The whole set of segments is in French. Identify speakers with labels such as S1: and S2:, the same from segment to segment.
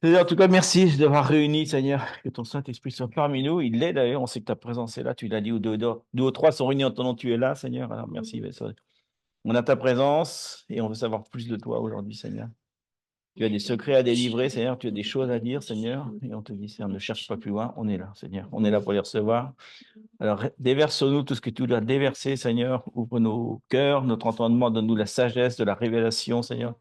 S1: Seigneur, en tout cas, merci d'avoir réuni, Seigneur, que ton Saint-Esprit soit parmi nous. Il l'est d'ailleurs, on sait que ta présence est là, tu l'as dit, où deux ou trois sont réunis en ton nom, tu es là, Seigneur. Alors merci, on a ta présence et on veut savoir plus de toi aujourd'hui, Seigneur. Tu as des secrets à délivrer, Seigneur, tu as des choses à dire, Seigneur, et on te dit, Seigneur, ne cherche pas plus loin, on est là, Seigneur, on est là pour les recevoir. Alors, déverse sur nous tout ce que tu dois déverser, Seigneur. Ouvre nos cœurs, notre entendement, donne-nous la sagesse de la révélation, Seigneur,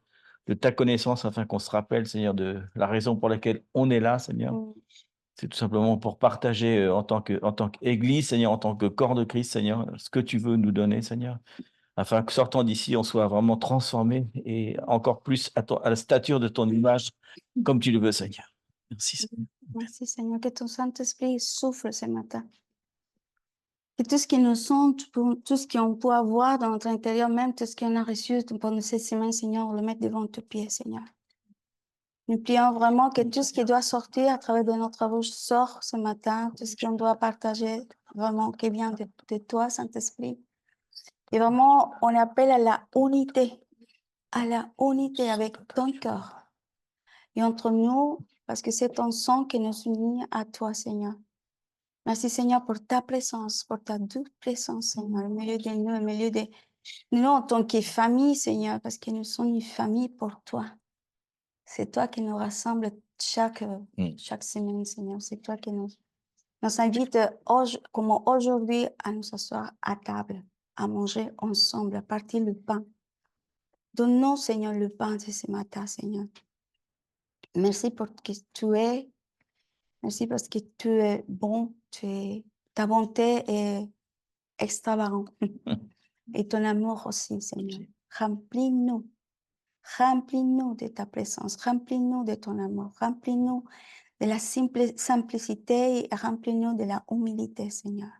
S1: de ta connaissance, afin qu'on se rappelle, Seigneur, de la raison pour laquelle on est là, Seigneur. C'est tout simplement pour partager en tant qu'Église, Seigneur, en tant que corps de Christ, Seigneur, ce que tu veux nous donner, Seigneur, afin que sortant d'ici, on soit vraiment transformé et encore plus à la stature de ton image, comme tu le veux, Seigneur. Merci, Seigneur.
S2: Merci Seigneur, que ton Saint-Esprit souffle ce matin. Que tout ce qui nous sont, tout ce qu'on peut avoir dans notre intérieur, même tout ce qu'on a reçu pendant cette semaine, Seigneur, on le met devant tes pieds, Seigneur. Nous prions vraiment que tout ce qui doit sortir à travers de notre bouche sort ce matin, tout ce qu'on doit partager, vraiment, qui vient de toi, Saint-Esprit. Et vraiment, on appelle à la unité avec ton cœur. Et entre nous, parce que c'est ton sang qui nous unit à toi, Seigneur. Merci, Seigneur, pour ta présence, pour ta douce présence, Seigneur, au milieu de nous, au milieu de nous en tant que famille, Seigneur, parce que nous sommes une famille pour toi. C'est toi qui nous rassemble chaque semaine, Seigneur. C'est toi qui nous invite, comme aujourd'hui, à nous asseoir à table, à manger ensemble, à partir le pain. Donne-nous, Seigneur, le pain de ce matin, Seigneur. Merci pour ce que tu es. Merci parce que tu es bon. Ta bonté est extravagante. Et ton amour aussi, Seigneur. Remplis-nous. Remplis-nous de ta présence. Remplis-nous de ton amour. Remplis-nous de la simplicité et remplis-nous de la humilité, Seigneur.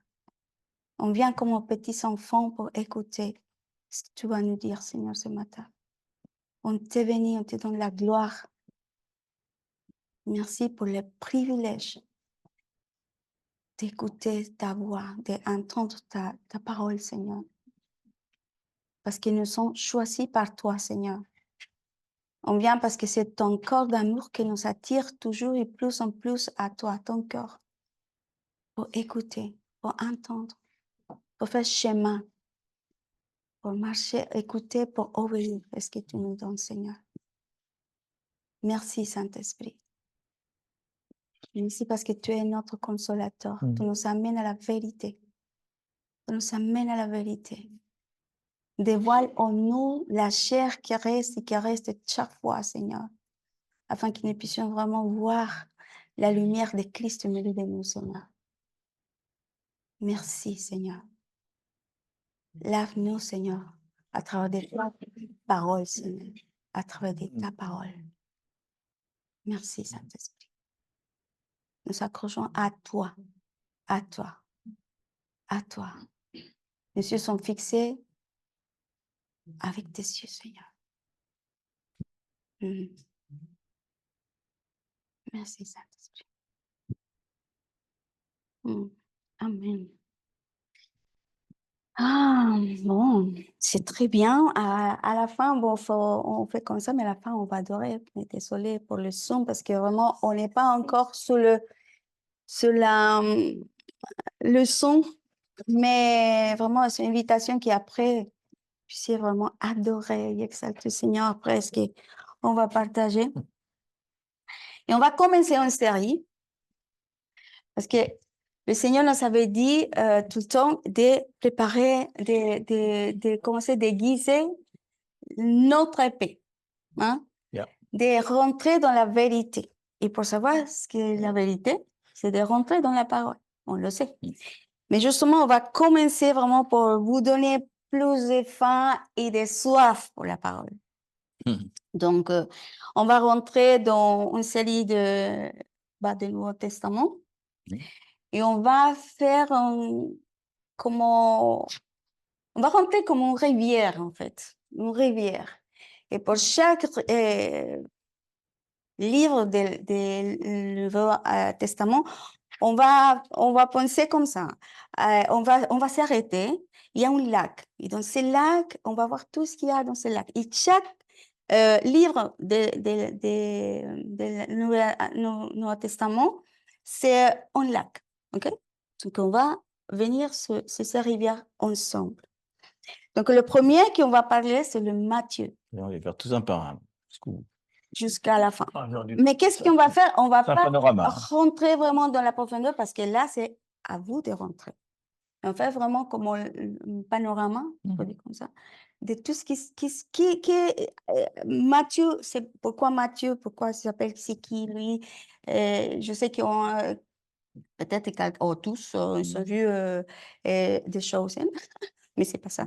S2: On vient comme petits enfants pour écouter ce que tu vas nous dire, Seigneur, ce matin. On t'est béni, on te donne la gloire. Merci pour le privilège d'écouter ta voix, d'entendre ta parole, Seigneur. Parce qu'ils nous sont choisis par toi, Seigneur. On vient parce que c'est ton corps d'amour qui nous attire toujours et plus en plus à toi, ton cœur, pour écouter, pour entendre, pour faire chemin, pour marcher, écouter, pour obéir à ce que tu nous donnes, Seigneur. Merci, Saint-Esprit. Merci parce que tu es notre consolateur. Tu nous amènes à la vérité. Tu nous amènes à la vérité. Dévoile en nous la chair qui reste et qui reste chaque fois, Seigneur, afin que nous puissions vraiment voir la lumière de Christ au milieu de nous, Seigneur. Merci, Seigneur. Lave-nous, Seigneur, à travers de ta parole, Seigneur, à travers de ta parole. Merci, Saint-Esprit. Nous accrochons à toi, à toi, à toi. Les yeux sont fixés avec tes yeux, Seigneur. Merci, Saint-Esprit. Amen. Ah, bon, c'est très bien. À la fin, bon, on fait comme ça, mais à la fin, on va adorer. Mais désolé pour le son, parce que vraiment, on n'est pas encore sur le son, mais vraiment, c'est une invitation qui après, puissiez vraiment adorer et exalter le Seigneur après ce qu'on va partager. Et on va commencer une série, parce que le Seigneur nous avait dit tout le temps de préparer, de commencer à déguiser notre épée, hein? De rentrer dans la vérité. Et pour savoir ce qu'est la vérité, c'est de rentrer dans la parole. On le sait. Mais justement, on va commencer vraiment pour vous donner plus de faim et de soif pour la parole. Donc, on va rentrer dans une série de Nouveau Testament. Et on va faire on va rentrer comme une rivière, en fait. Une rivière. Et pour chaque livre du Nouveau Testament, on va penser comme ça. On va s'arrêter. Il y a un lac. Et dans ce lac, on va voir tout ce qu'il y a dans ce lac. Et chaque livre Nouveau Testament, c'est un lac. OK? Donc, on va venir sur ces rivières ensemble. Donc, le premier qu'on va parler, c'est le Matthieu.
S1: On va les faire tous un par un.
S2: Jusqu'à la fin. Mais qu'est-ce qu'on va faire? On va pas rentrer vraiment dans la profondeur parce que là, c'est à vous de rentrer. On fait vraiment comme un panorama, on peut dire comme ça, de tout ce Matthieu, c'est pourquoi Matthieu, pourquoi il s'appelle, c'est qui lui. Je sais qu'on peut-être tous ils sont vus des choses, hein? Mais c'est pas ça.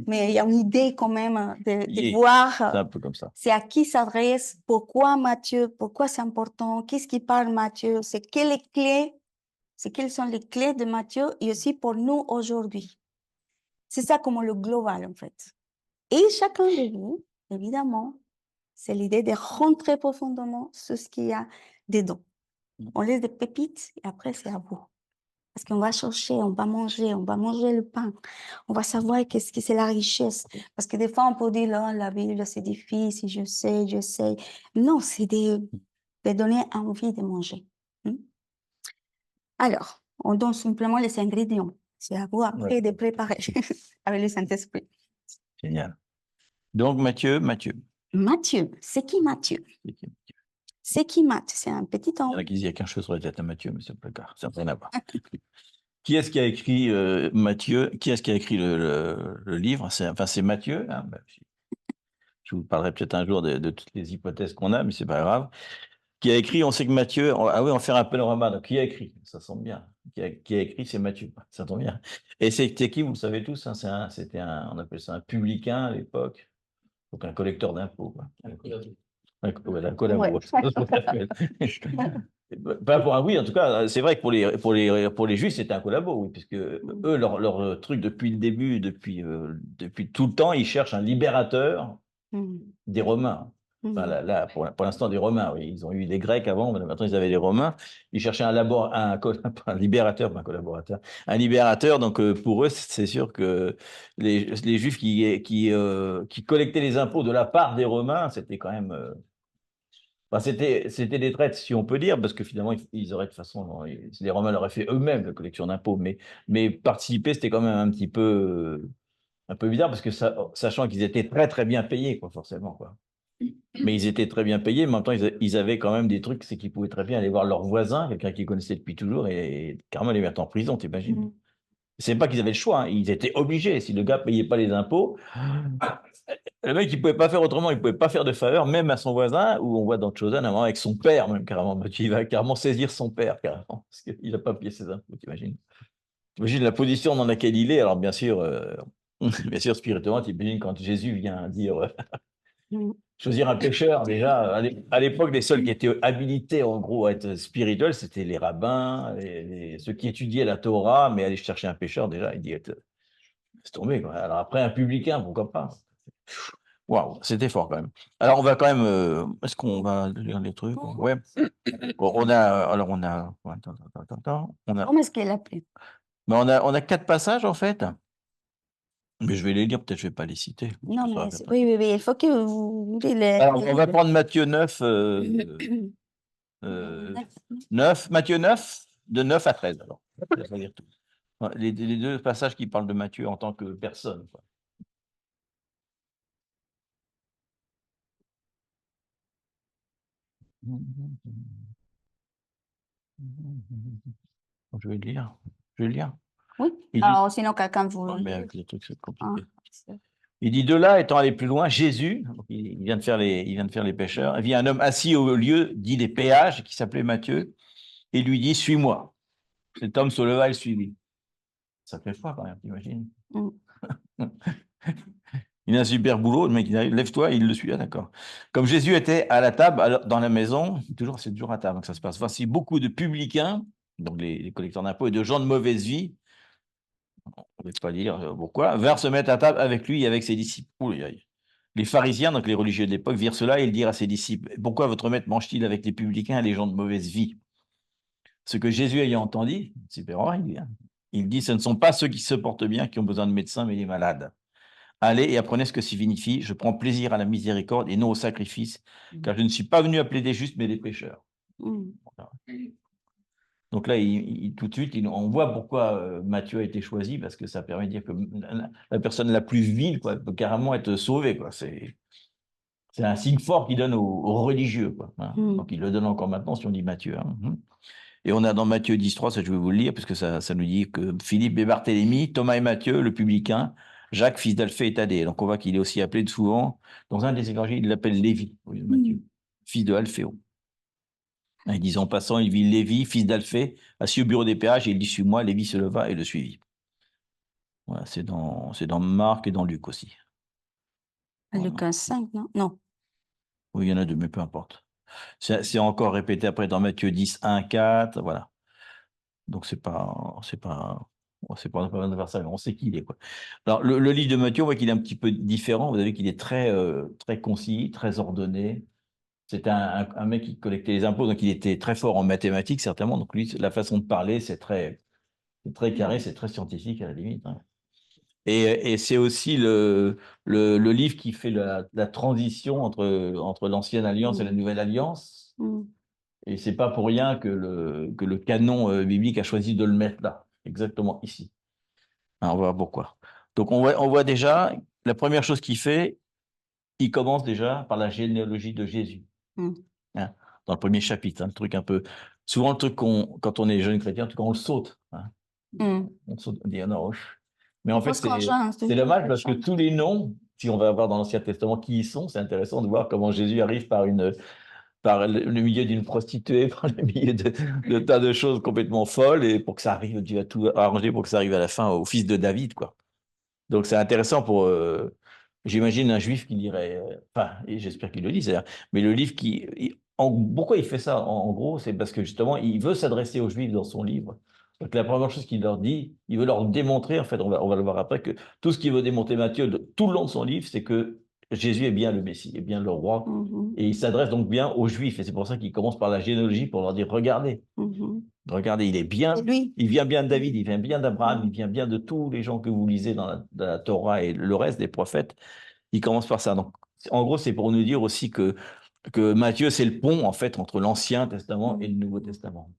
S2: Mais il y a une idée quand même de voir
S1: c'est un peu comme ça.
S2: C'est à qui s'adresse, pourquoi Matthieu, pourquoi c'est important, qu'est-ce qui parle Matthieu, c'est quelles sont les clés de Matthieu et aussi pour nous aujourd'hui. C'est ça comme le global en fait. Et chacun de vous, évidemment, c'est l'idée de rentrer profondément sur ce qu'il y a dedans. On laisse des pépites et après c'est à vous. Parce qu'on va chercher, on va manger le pain. On va savoir qu'est-ce que c'est la richesse. Parce que des fois, on peut dire, oh, la Bible, c'est difficile, je sais. Non, c'est de donner envie de manger. Alors, on donne simplement les ingrédients. C'est à vous après de préparer avec le Saint-Esprit.
S1: Génial. Donc, Matthieu.
S2: Matthieu, c'est qui Matthieu? C'est qui Matthieu? C'est un petit homme.
S1: Il y en a qui disent qu'il y a qu'un chose sur la tête à Matthieu, mais c'est pas le cas. Ça n'a rien à voir. Qui est-ce qui a écrit Matthieu? Qui est-ce qui a écrit le livre? C'est Matthieu. Hein, je vous parlerai peut-être un jour de toutes les hypothèses qu'on a, mais c'est pas grave. Qui a écrit? On sait que Matthieu. Ah oui, on fait un panorama. Donc, qui a écrit? Ça semble bien. Qui a écrit? C'est Matthieu. Ça tombe bien. Et c'était qui? Vous le savez tous. Hein, on appelle ça un publicain à l'époque. Donc, un collecteur d'impôts. Un collabo. Oui, en tout cas, c'est vrai que pour les Juifs, c'était un collabo, oui, puisque eux, leur truc depuis le début, depuis tout le temps, ils cherchent un libérateur des Romains. Enfin, là, pour l'instant, des Romains, oui. Ils ont eu des Grecs avant, mais maintenant, ils avaient des Romains. Ils cherchaient un libérateur, pas un collaborateur, un libérateur. Donc, pour eux, c'est sûr que les Juifs qui collectaient les impôts de la part des Romains, c'était quand même... c'était des traites, si on peut dire, parce que finalement, ils auraient de toute façon, les Romains l'auraient fait eux-mêmes, la collection d'impôts, mais participer, c'était quand même un peu bizarre, parce que sachant qu'ils étaient très, très bien payés, quoi, forcément, quoi. Mais ils étaient très bien payés, mais en même temps, ils avaient quand même des trucs, c'est qu'ils pouvaient très bien aller voir leur voisin, quelqu'un qu'ils connaissaient depuis toujours, et carrément les mettre en prison, t'imagines. C'est pas qu'ils avaient le choix, hein, ils étaient obligés. Si le gars payait pas les impôts, le mec, il pouvait pas faire autrement, il pouvait pas faire de faveur, même à son voisin, ou on voit dans Chosen, un moment avec son père, même carrément. Il va carrément saisir son père, carrément, parce qu'il n'a pas payé ses impôts, t'imagines. T'imagines la position dans laquelle il est. Alors, bien sûr, spirituellement, t'imagines quand Jésus vient dire choisir un pécheur, déjà, à l'époque, les seuls qui étaient habilités, en gros, à être spirituels, c'était les rabbins, ceux qui étudiaient la Torah, mais aller chercher un pécheur, déjà, il dit, c'est tombé, quoi. Alors après, un publicain, pourquoi pas? Waouh, c'était fort quand même. Alors on va quand même. Est-ce qu'on va lire les trucs? Ouais. Bon, on a. Alors on a. Attends.
S2: Comment est-ce qu'elle appelé?
S1: Mais on a 4 passages en fait. Mais je vais les lire, peut-être je ne vais pas les citer.
S2: Non, mais oui, il faut que vous les.
S1: Alors on va prendre Matthieu 9. 9, Matthieu 9, de 9 à 13. Alors, je vais lire tout. Les 2 passages qui parlent de Matthieu en tant que personne, quoi. Je vais le lire.
S2: Oui. Alors, sinon, quelqu'un vous.
S1: Mais avec les trucs, c'est compliqué. Il dit, de là, étant allé plus loin, Jésus, il vient de faire les pêcheurs, il vit un homme assis au lieu dit des péages, qui s'appelait Matthieu, et lui dit, suis-moi. Cet homme se leva et le suivit. Ça fait froid quand même, t'imagines? Il a un super boulot, le mec, il arrive, lève-toi, il le suit, d'accord. Comme Jésus était à la table, dans la maison, c'est toujours à table que ça se passe. Voici beaucoup de publicains, donc les collecteurs d'impôts, et de gens de mauvaise vie, on ne va pas dire pourquoi, vinrent se mettre à table avec lui et avec ses disciples. Les pharisiens, donc les religieux de l'époque, virent cela et ils dirent à ses disciples, pourquoi votre maître mange-t-il avec les publicains et les gens de mauvaise vie? Ce que Jésus ayant entendu, c'est super horrible, il dit, ce ne sont pas ceux qui se portent bien qui ont besoin de médecins, mais les malades. Allez et apprenez ce que signifie « Je prends plaisir à la miséricorde et non au sacrifice, car je ne suis pas venu appeler des justes, mais des pécheurs. » Voilà. Donc là, tout de suite, on voit pourquoi Matthieu a été choisi, parce que ça permet de dire que la personne la plus vile quoi, peut carrément être sauvée. Quoi. C'est un signe fort qu'il donne aux religieux. Quoi, hein. Donc il le donne encore maintenant si on dit Matthieu. Hein. Et on a dans Matthieu 10,3, ça je vais vous le lire, parce que ça nous dit que Philippe et Barthélemy, Thomas et Matthieu, le publicain, Jacques, fils d'Alphée et Thaddée. Donc on voit qu'il est aussi appelé souvent, dans un des évangiles, il l'appelle Lévi, au lieu de Matthieu, fils de Alphéon. Et disant en passant, il vit Lévi, fils d'Alphée, assis au bureau des péages, et il dit, suis-moi. Lévi se leva et le suivit. Voilà, c'est dans Marc et dans Luc aussi.
S2: Voilà. Luc 5, non? Non.
S1: Oui, il y en a deux, mais peu importe. C'est encore répété après dans Matthieu 10, 1, 4, voilà. Donc c'est pas un adversaire, on sait qui il est, quoi. Alors le livre de Matthieu, on voit qu'il est un petit peu différent. Vous avez qu'il est très très concis, très ordonné. C'était un mec qui collectait les impôts, donc il était très fort en mathématiques certainement. Donc lui, la façon de parler, c'est très carré, c'est très scientifique à la limite. Hein. Et c'est aussi le livre qui fait la transition entre l'ancienne alliance et la nouvelle alliance. Et c'est pas pour rien que le canon biblique a choisi de le mettre là, exactement ici. Hein, on va voir pourquoi. Donc on voit déjà, la première chose qu'il fait, il commence déjà par la généalogie de Jésus. Hein, dans le premier chapitre, hein, le truc un peu. Souvent, le truc quand on est jeune chrétien, en tout cas, on le saute. Hein. On saute, on dit, ah non, mais en fait, c'est dommage parce que tous les noms, si on va voir dans l'Ancien Testament qui ils sont, c'est intéressant de voir comment Jésus arrive par le milieu d'une prostituée, par le milieu de tas de choses complètement folles, et pour que ça arrive, Dieu a tout arrangé pour que ça arrive à la fin au fils de David, quoi. Donc c'est intéressant pour, j'imagine un juif qui dirait, enfin, et j'espère qu'il le dit, mais le livre pourquoi il fait ça en gros, c'est parce que justement, il veut s'adresser aux juifs dans son livre. Donc la première chose qu'il leur dit, il veut leur démontrer, en fait, on va le voir après, que tout ce qu'il veut démontrer Matthieu tout le long de son livre, c'est que Jésus est bien le Messie, est bien le roi, et il s'adresse donc bien aux juifs, et c'est pour ça qu'il commence par la généalogie pour leur dire, regardez, il est bien, il vient bien de David, il vient bien d'Abraham, il vient bien de tous les gens que vous lisez dans la Torah et le reste des prophètes. Il commence par ça. Donc, en gros, c'est pour nous dire aussi que Matthieu, c'est le pont, en fait, entre l'Ancien Testament et le Nouveau Testament.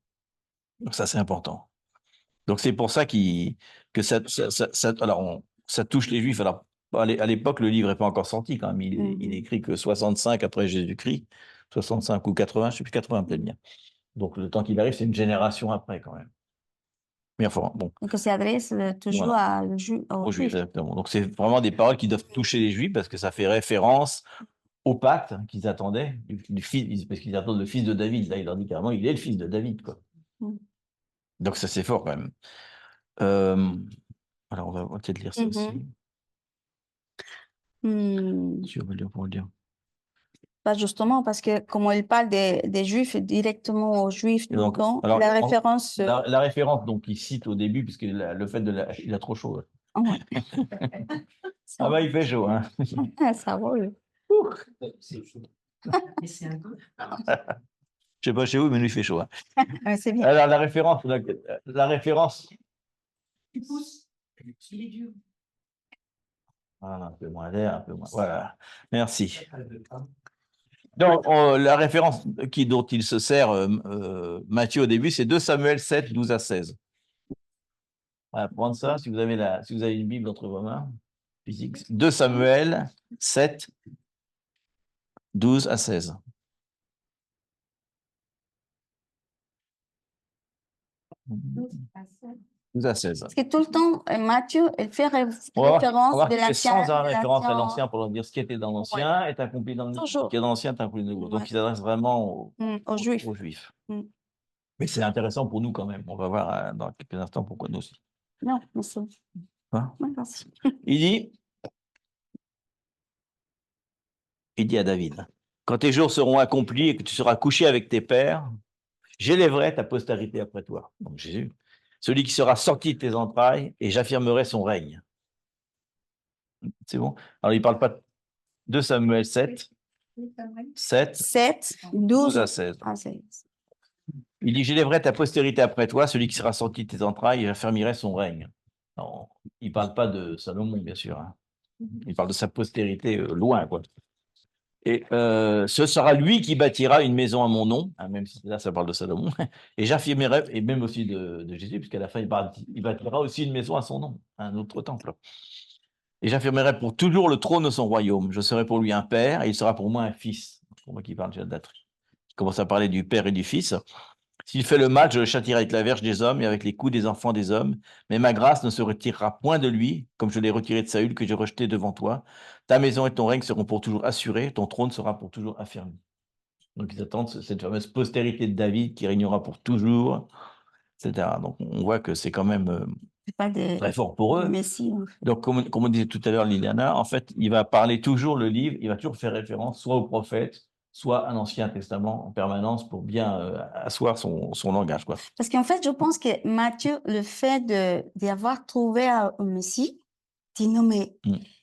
S1: Donc, ça, c'est important. Donc, c'est pour ça que ça touche les Juifs. Alors, à l'époque, le livre n'est pas encore sorti, quand même. Il est écrit que 65 après Jésus-Christ, 65 ou 80, je ne sais plus, 80 peut-être bien. Donc, le temps qu'il arrive, c'est une génération après, quand même. Mais enfin, bon.
S2: Donc, ça s'adresse toujours
S1: voilà.
S2: aux Juifs.
S1: Exactement. Donc, c'est vraiment des paroles qui doivent toucher les Juifs parce que ça fait référence au pacte qu'ils attendaient, du fils, parce qu'ils attendent le fils de David. Là, il leur dit carrément, il est le fils de David, quoi. Donc, ça, c'est fort, quand même. Alors, on va peut-être lire ça aussi. Si on veut lire pour le dire.
S2: Pas justement, parce que comme il parle des Juifs directement aux Juifs, donc, alors, la référence...
S1: La référence, donc, il cite au début, puisque le fait il a trop chaud. Ouais. Ah bah, il fait chaud, hein.
S2: Ça roule.
S1: C'est chaud. Je sais pas chez vous, mais nous, il fait chaud. Hein.
S2: C'est bien.
S1: Alors, la référence...
S3: Il pousse. Il est dur.
S1: Voilà, un peu moins d'air, un peu moins... Voilà, merci. Donc, la référence dont il se sert, Matthieu, au début, c'est 2 Samuel 7, 12 à 16. On va prendre ça, si vous avez une Bible entre vos mains, physique. 2 Samuel 7, 12 à 16. 12 à 16.
S2: Parce que tout le temps, Matthieu, il fait référence
S1: de
S2: l'ancien.
S1: Sans arrêt référence à l'ancien pour dire ce qui était dans l'ancien est accompli dans le nouveau. Ce qui est dans l'ancien est accompli dans le nouveau. Donc, il s'adresse vraiment
S2: aux Juifs.
S1: Mais c'est intéressant pour nous quand même. On va voir dans quelques instants pourquoi nous aussi.
S2: Non, merci.
S1: Hein?
S2: Merci.
S1: Il dit à David, quand tes jours seront accomplis et que tu seras couché avec tes pères, j'élèverai ta postérité après toi. Donc Jésus, celui qui sera sorti de tes entrailles, et j'affirmerai son règne. C'est bon? Alors, il ne parle pas de Samuel 7, 12 à 16. Il dit, j'élèverai ta postérité après toi, celui qui sera sorti de tes entrailles, et j'affermirai son règne. Non, il ne parle pas de Salomon, bien sûr. Hein. Il parle de sa postérité loin, quoi. Et ce sera lui qui bâtira une maison à mon nom, hein, même si là ça parle de Salomon, et j'affirmerai, et même aussi de Jésus, puisqu'à la fin il bâtira aussi une maison à son nom, un autre temple. Et j'affirmerai pour toujours le trône de son royaume. Je serai pour lui un père, et il sera pour moi un fils. C'est pour moi qui parle déjà de la Trinité. Il commence à parler du père et du fils. S'il fait le mal, je le châtierai avec la verge des hommes et avec les coups des enfants des hommes. Mais ma grâce ne se retirera point de lui, comme je l'ai retiré de Saül, que j'ai rejeté devant toi. Ta maison et ton règne seront pour toujours assurés, ton trône sera pour toujours affermi. Donc ils attendent cette fameuse postérité de David qui régnera pour toujours, etc. Donc on voit que c'est quand même
S2: C'est pas
S1: très fort pour
S2: de
S1: eux.
S2: Messie, en fait.
S1: Donc, comme on disait tout à l'heure, Liliana, en fait, il va parler toujours le livre, il va toujours faire référence soit au prophète, soit à l'Ancien Testament en permanence pour bien asseoir son langage, quoi.
S2: Parce qu'en fait, je pense que Matthieu, le fait d'avoir trouvé un Messie, dit non, mais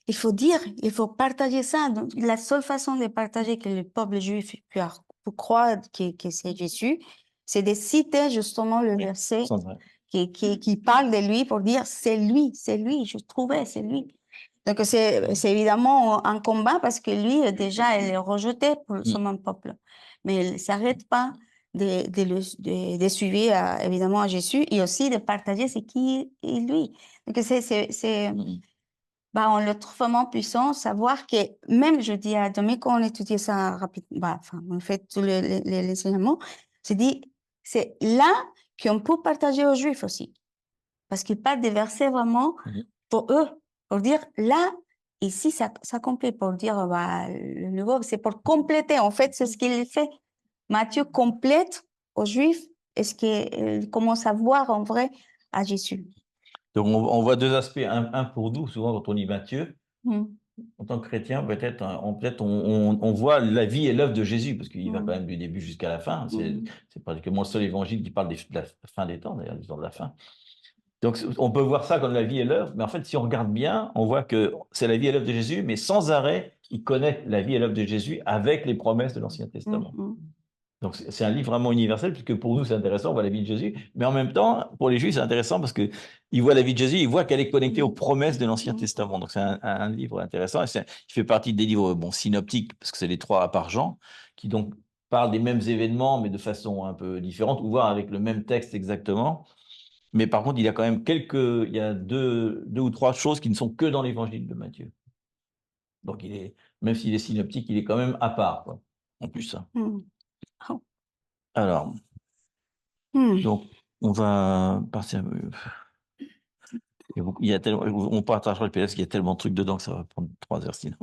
S2: il faut dire, il faut partager ça. Donc, la seule façon de partager que le peuple juif peut croire que c'est Jésus, c'est de citer justement le verset
S1: Sans vrai.
S2: qui parle de lui pour dire c'est lui, je trouvais, c'est lui. Donc, c'est évidemment un combat parce que lui, déjà, il est rejeté pour son même peuple. Mais il ne s'arrête pas de suivre évidemment à Jésus et aussi de partager ce qui est lui. Donc, bah, on le trouve vraiment puissant, savoir que même, je dis à Dominique, quand on étudie ça rapidement, bah, enfin, on fait tous les enseignements, je dis, c'est là qu'on peut partager aux Juifs aussi. Parce qu'il parle des versets vraiment pour eux, pour dire là, ici, ça complète, pour dire, bah, le nouveau, c'est pour compléter. En fait, c'est ce qu'il fait. Matthieu complète aux Juifs et ce qu'ils commencent à voir en vrai à Jésus.
S1: Donc, on voit deux aspects. Un pour nous, souvent, quand on lit Matthieu,
S2: Mm.
S1: en tant que chrétien, peut-être on voit la vie et l'œuvre de Jésus, parce qu'il va quand même du début jusqu'à la fin. C'est pratiquement le seul évangile qui parle de la fin des temps, d'ailleurs, l'histoire de la fin. Donc, on peut voir ça comme la vie et l'œuvre, mais en fait, si on regarde bien, on voit que c'est la vie et l'œuvre de Jésus, mais sans arrêt, il connaît la vie et l'œuvre de Jésus avec les promesses de l'Ancien Testament. Donc, c'est un livre vraiment universel, puisque pour nous, c'est intéressant, on voit la vie de Jésus, mais en même temps, pour les Juifs, c'est intéressant parce qu'ils voient la vie de Jésus, ils voient qu'elle est connectée aux promesses de l'Ancien Testament. Donc, c'est un livre intéressant. Et il fait partie des livres synoptiques, parce que c'est les 3 par Jean, qui donc parlent des mêmes événements, mais de façon un peu différente, ou voire avec le même texte exactement. Mais par contre, il y a quand même il y a deux ou trois choses qui ne sont que dans l'évangile de Matthieu. Donc, même s'il est synoptique, il est quand même à part, quoi, en plus.
S2: Oh.
S1: Alors, donc, on va partir. On partagera le PDF parce qu'il y a tellement de trucs dedans que ça va prendre 3 heures sinon.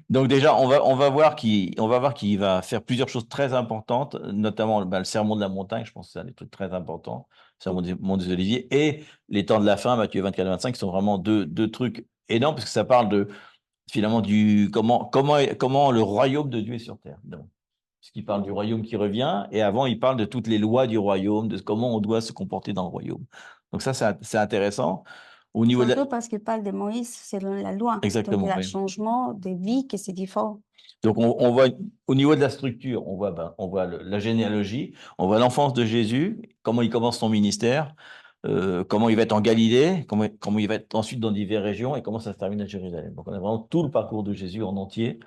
S1: Donc déjà, on va voir qu'il va faire plusieurs choses très importantes, notamment le sermon de la montagne, je pense que c'est un des trucs très importants, le sermon des monts des Oliviers, et les temps de la fin, Matthieu 24-25, qui sont vraiment deux trucs énormes, parce que ça parle finalement comment le royaume de Dieu est sur terre. Donc, parce qu'il parle du royaume qui revient, et avant, il parle de toutes les lois du royaume, de comment on doit se comporter dans le royaume. Donc ça, c'est intéressant. Au niveau
S2: Surtout parce qu'il parle de Moïse selon la loi.
S1: Exactement,
S2: Donc, il y a un
S1: oui.
S2: changement de vie que c'est différent.
S1: Donc, on voit au niveau de la structure, on voit la généalogie, on voit l'enfance de Jésus, comment il commence son ministère, comment il va être en Galilée, comment il va être ensuite dans diverses régions et comment ça se termine à Jérusalem. Donc, on a vraiment tout le parcours de Jésus en entier.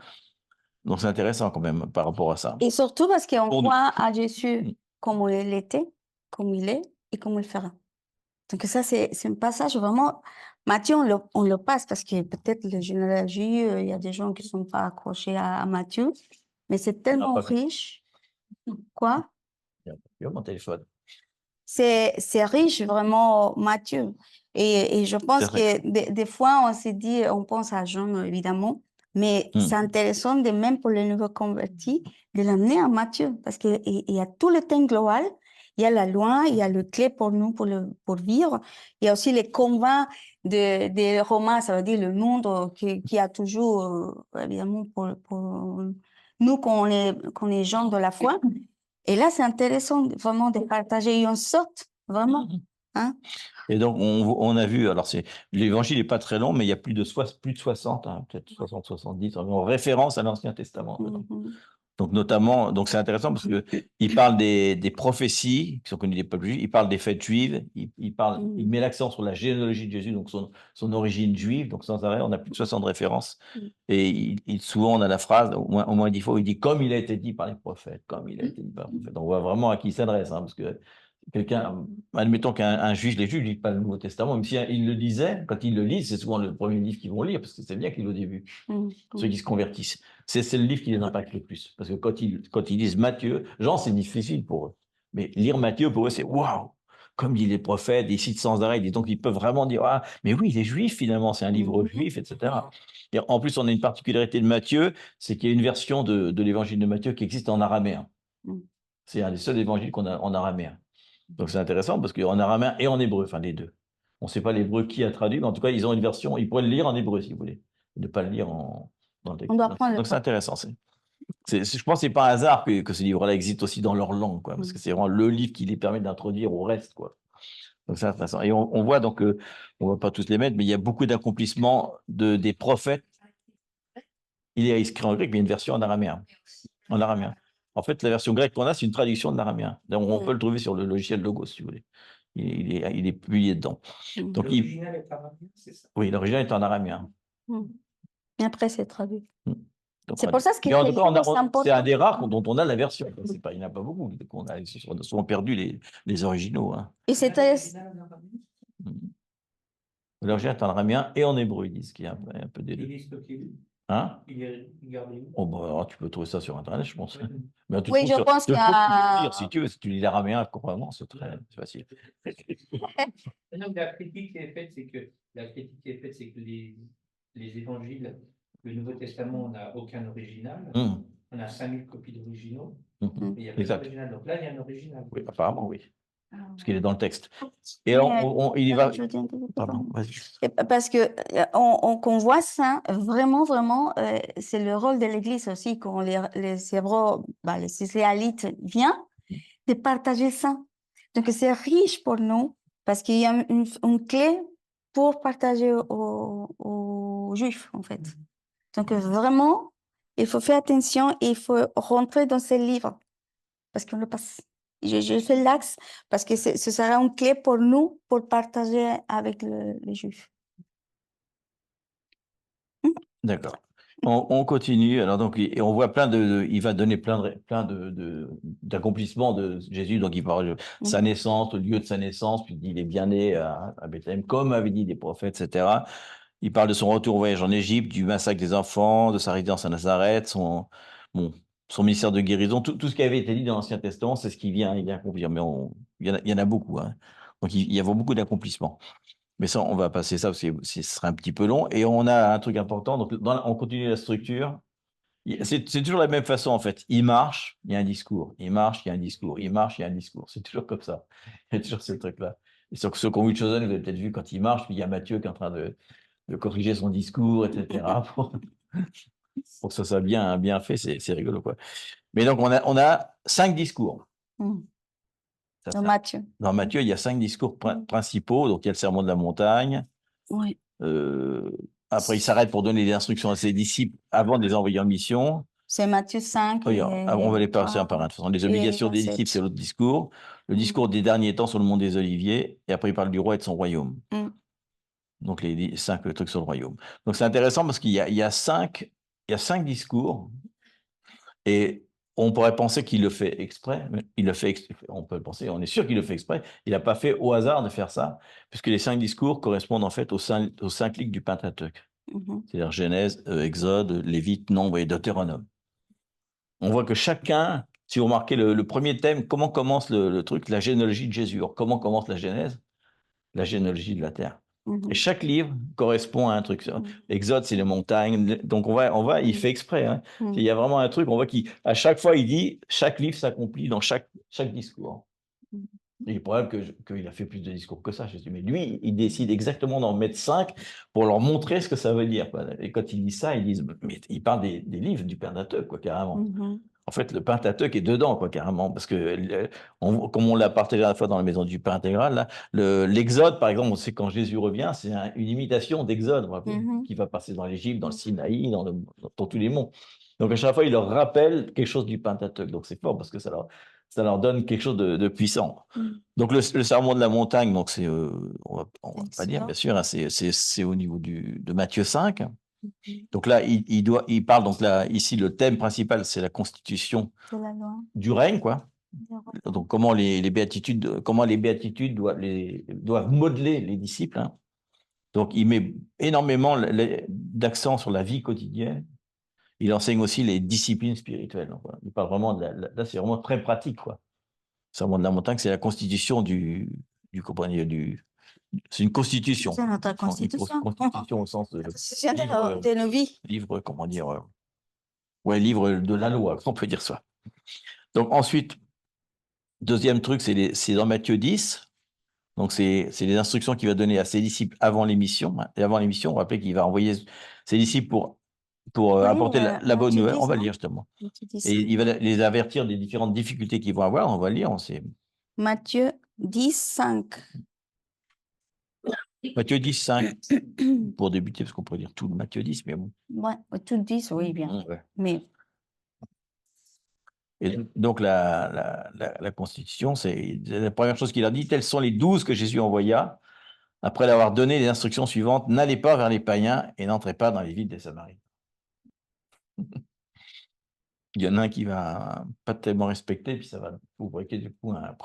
S1: Donc, c'est intéressant quand même par rapport à ça.
S2: Et surtout parce qu'on
S1: Pour nous.
S2: croit à Jésus comme il était, comme il est et comme il fera. Donc ça, c'est un passage vraiment... Matthieu, on le passe parce que peut-être le généalogie, il y a des gens qui ne sont pas accrochés à Matthieu, mais c'est tellement riche. Quoi?
S1: Il y a mon téléphone.
S2: C'est riche, vraiment, Matthieu. Et je pense que des fois, on s'est dit, on pense à Jean, évidemment, mais c'est intéressant de même pour les nouveaux convertis, de l'amener à Matthieu, parce qu'il y a tout le thème global, il y a la loi, il y a le clé pour nous, pour vivre, il y a aussi les combats des Romains, ça veut dire le monde qui a toujours, évidemment, pour nous, qu'on est gens de la foi. Et là, c'est intéressant vraiment de partager une sorte, vraiment. Hein?
S1: Et donc, on a vu, alors l'évangile n'est pas très long, mais il y a plus de 60, hein, peut-être 60, 70, en référence à l'Ancien Testament. Donc, notamment, donc c'est intéressant parce qu'il parle des prophéties qui sont connues des peuples juifs, il parle des fêtes juives, il met l'accent sur la généalogie de Jésus, donc son origine juive, donc sans arrêt, on a plus de 60 références. Et souvent, on a la phrase, au moins 10 fois, où il dit comme il a été dit par les prophètes, comme il a été dit par les prophètes. Donc, on voit vraiment à qui il s'adresse, hein, parce que quelqu'un, admettons qu'un juge, les juges ne lisent pas le Nouveau Testament, même si il le disait, quand ils le lisent, c'est souvent le premier livre qu'ils vont lire, parce que c'est bien qu'il est au début, ceux qui se convertissent. C'est le livre qui les impacte le plus. Parce que quand ils lisent Matthieu, Jean, c'est difficile pour eux. Mais lire Matthieu, pour eux, c'est waouh! Comme dit les prophètes, ils citent sans arrêt, donc ils peuvent vraiment dire ah, mais oui, il est juif finalement, c'est un livre juif, etc. Et en plus, on a une particularité de Matthieu, c'est qu'il y a une version de l'évangile de Matthieu qui existe en araméen. C'est un des seuls évangiles qu'on a en araméen. Donc c'est intéressant parce qu'en araméen et en hébreu, enfin les deux. On ne sait pas l'hébreu qui a traduit, mais en tout cas, ils ont une version, ils pourraient le lire en hébreu si vous voulez, ne pas le lire dans le texte.
S2: On doit prendre
S1: Donc c'est intéressant. Je pense que ce n'est pas un hasard que ce livre-là existe aussi dans leur langue, quoi, parce que c'est vraiment le livre qui les permet d'introduire au reste, quoi. Donc c'est intéressant. Et on voit donc, on ne va pas tous les mettre, mais il y a beaucoup d'accomplissements des prophètes. Il est écrit en grec, mais il y a une version en araméen. En araméen. En fait, la version grecque qu'on a, c'est une traduction de l'araméen. On peut le trouver sur le logiciel Logos, si vous voulez. Il est publié dedans. Donc,
S3: l'original est araméen, c'est ça?
S1: Oui, l'original est en araméen.
S2: Et après, c'est traduit.
S1: Donc,
S2: C'est pour ça que
S1: mais en tout cas,
S2: c'est important.
S1: c'est un des rares dont on a la version. Il n'y en a pas beaucoup. On a souvent perdu les originaux. Hein.
S2: Et c'était.
S1: L'original est en araméen et en hébreu, ils disent qu'il y a un peu des deux. Hein? Oh, bah, tu peux trouver ça sur Internet, je pense. Mais
S2: Oui, je pense qu'il y a.
S1: Si tu veux, si tu lis l'araméen couramment, c'est facile.
S3: La critique qui est faite, c'est que les évangiles, le Nouveau Testament, on n'a aucun original. On a 5000 copies d'originaux. Mais il n'y a pas d'original. Donc là, il y a un original.
S1: Oui, apparemment, oui. Parce qu'il est dans le texte. Et il y va. Pardon, vas-y.
S2: Parce qu'on voit ça, vraiment, vraiment, c'est le rôle de l'Église aussi, quand les Hébreux, les Israélites viennent, de partager ça. Donc, c'est riche pour nous, parce qu'il y a une clé pour partager aux Juifs, en fait. Donc, vraiment, il faut faire attention et il faut rentrer dans ces livres, parce qu'on le passe. Je fais l'axe parce que ce sera une clé pour nous pour partager avec les Juifs.
S1: D'accord. On continue. Alors donc, et on voit il va donner plein d'accomplissements de Jésus. Donc, il parle de sa naissance, le lieu de sa naissance, puis il dit il est bien né à Bethléem, comme avaient dit des prophètes, etc. Il parle de son retour au voyage en Égypte, du massacre des enfants, de sa résidence à Nazareth, son ministère de guérison. Tout ce qui avait été dit dans l'Ancien Testament, c'est ce qui vient accomplir. Mais il y en a beaucoup. Hein. Donc, il y a beaucoup d'accomplissements. Mais ça, on va passer ça parce que ce serait un petit peu long. Et on a un truc important. Donc, on continue la structure. C'est toujours la même façon, en fait. Il marche, il y a un discours. Il marche, il y a un discours. Il marche, il y a un discours. C'est toujours comme ça. Il y a toujours ce truc-là. Et sur ceux qui ont vu Chosen, vous avez peut-être vu quand il marche, puis il y a Matthieu qui est en train de corriger son discours, etc. pour que ça soit bien fait. C'est rigolo, quoi. Mais donc, on a 5 discours.
S2: Dans Matthieu.
S1: Dans Matthieu, il y a 5 discours principaux. Donc, il y a le sermon de la montagne.
S2: Oui.
S1: Après, il s'arrête pour donner des instructions à ses disciples avant de les envoyer en mission.
S2: C'est Matthieu 5.
S1: On va les passer un par un. De toute façon, les obligations des disciples, c'est l'autre discours. Le discours des derniers temps sur le mont des Oliviers. Et après, il parle du roi et de son royaume. Donc, les 5 trucs sur le royaume. Donc, c'est intéressant parce qu'il y a 5 discours. Et on pourrait penser qu'il le fait exprès, mais il le fait exprès. On peut le penser, on est sûr qu'il le fait exprès. Il n'a pas fait au hasard de faire ça, puisque les 5 discours correspondent en fait aux 5 livres du Pentateuque. C'est-à-dire Genèse, Exode, Lévite, Nombre et Deutéronome. On voit que chacun, si vous remarquez le premier thème, comment commence le truc, la généalogie de Jésus. Alors, comment commence la Genèse? La généalogie de la terre. Et chaque livre correspond à un truc. Exode, c'est les montagnes. Donc, il fait exprès. Hein. Il y a vraiment un truc, on voit qu'à chaque fois, il dit, chaque livre s'accomplit dans chaque discours. Il est probable qu'il a fait plus de discours que ça, Jésus. Mais lui, il décide exactement d'en mettre 5 pour leur montrer ce que ça veut dire. Quoi. Et quand il dit ça, ils disent, mais il parle des livres du Pentateuque, quoi, carrément. En fait, le Pentateuque est dedans, quoi, carrément, parce que, comme on l'a partagé à la fois dans la maison du Pain intégral, l'Exode, par exemple, on sait quand Jésus revient, c'est une imitation d'Exode qui va passer dans l'Égypte, dans le Sinaï, dans tous les monts. Donc, à chaque fois, il leur rappelle quelque chose du Pentateuque. Donc, c'est fort parce que ça leur donne quelque chose de puissant. Donc, le sermon de la montagne, donc c'est, on va pas dire, bien sûr, hein, c'est au niveau de Matthieu 5. Donc là, il parle, donc là, ici, le thème principal, c'est la constitution du règne, quoi. Donc, comment les béatitudes doivent modeler les disciples, hein. Donc, il met énormément d'accent sur la vie quotidienne. Il enseigne aussi les disciplines spirituelles. Donc, voilà. Il parle vraiment là, c'est vraiment très pratique, quoi. Le sermon de la montagne, c'est la constitution c'est une constitution.
S2: C'est notre constitution.
S1: Constitution au sens de
S2: de nos vies.
S1: livre, comment dire, ouais, livre de la loi, on peut dire ça. Donc ensuite, deuxième truc, c'est dans Matthieu 10. Donc c'est les instructions qu'il va donner à ses disciples avant l'émission. Et avant l'émission, on va rappeler qu'il va envoyer ses disciples pour apporter la bonne nouvelle. On va lire justement. Et il va les avertir des différentes difficultés qu'ils vont avoir. On va lire.
S2: Matthieu 10, 5.
S1: Matthieu 10, 5. Pour débuter, parce qu'on pourrait dire tout le Matthieu 10, mais bon.
S2: Ouais, tout 10, oui, bien.
S1: Ouais.
S2: Mais...
S1: Et donc, la Constitution, c'est la première chose qu'il a dit. Tels sont les 12 que Jésus envoya. Après l'avoir donné les instructions suivantes, n'allez pas vers les païens et n'entrez pas dans les villes des Samaritains. Il y en a un qui va pas tellement respecter, puis ça va provoquer du coup un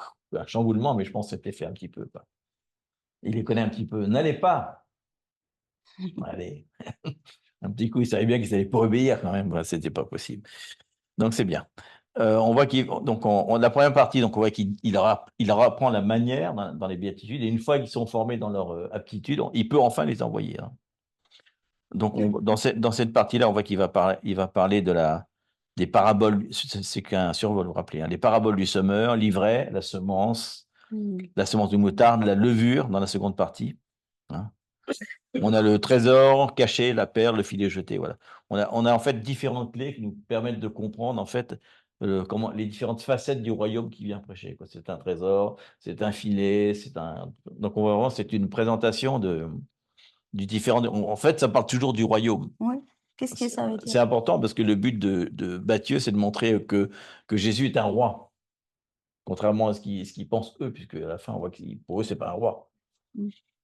S1: chamboulement, mais je pense que c'était fait un petit peu. Quoi. Il les connaît un petit peu. N'allez pas. Allez. Un petit coup, il savait bien qu'ils n'allaient pas obéir quand même. C'était pas possible. Donc c'est bien. On voit la première partie, donc on voit qu'il leur apprend la manière dans les béatitudes, et une fois qu'ils sont formés dans leur aptitude, il peut enfin les envoyer. Hein. Donc dans cette partie-là, on voit qu'il va parler des paraboles, c'est qu'un survol, vous vous rappelez, hein, les paraboles du semeur, l'ivraie, la semence de moutarde, la levure dans la seconde partie. Hein. On a le trésor caché, la perle, le filet jeté. Voilà. On a en fait différentes clés qui nous permettent de comprendre en fait comment les différentes facettes du royaume qui vient prêcher. C'est un trésor, c'est un filet, donc on voit vraiment c'est une présentation du différent. En fait, ça parle toujours du royaume.
S2: Oui. Qu'est-ce que ça veut dire?
S1: C'est important parce que le but de Matthieu, c'est de montrer que Jésus est un roi, contrairement à ce qu'ils pensent eux, puisque à la fin on voit que pour eux c'est pas un roi.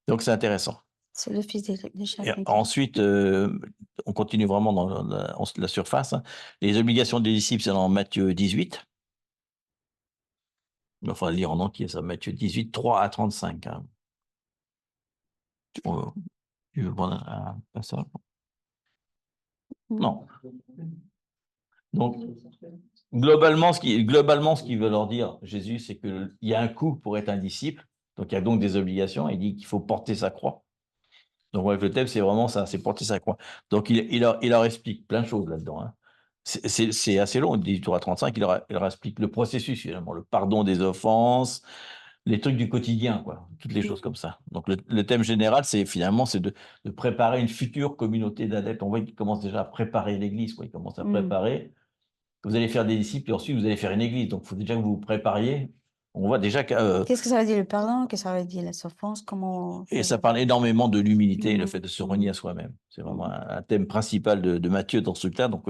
S1: Donc c'est intéressant.
S2: C'est le fils de chacun.
S1: Ensuite, on continue vraiment dans la surface. Hein. Les obligations des disciples, c'est dans Matthieu 18. Il va falloir lire en entier, ça, Matthieu 18, 3 à 35. Hein. Tu veux prendre un passage? Non. Donc, globalement, ce qu'il veut leur dire, Jésus, c'est qu'il y a un coût pour être un disciple. Donc, il y a donc des obligations. Il dit qu'il faut porter sa croix. Donc, le thème, c'est vraiment ça, c'est porter sa croix. Donc, il leur explique plein de choses là-dedans. Hein. C'est assez long, 18 à 35, il leur explique le processus, finalement, le pardon des offenses, les trucs du quotidien, quoi, toutes les choses comme ça. Donc, le thème général, c'est de préparer une future communauté d'adeptes. On voit qu'il commence déjà à préparer l'Église, quoi. Il commence à préparer. Vous allez faire des disciples, et ensuite, vous allez faire une Église. Donc, il faut déjà que vous vous prépariez. On voit déjà que...
S2: Qu'est-ce que ça veut dire le pardon? Qu'est-ce que ça veut dire la souffrance? Comment...
S1: Et ça parle énormément de l'humilité, le fait de se renier à soi-même. C'est vraiment un thème principal de Matthieu dans ce truc-là. Donc,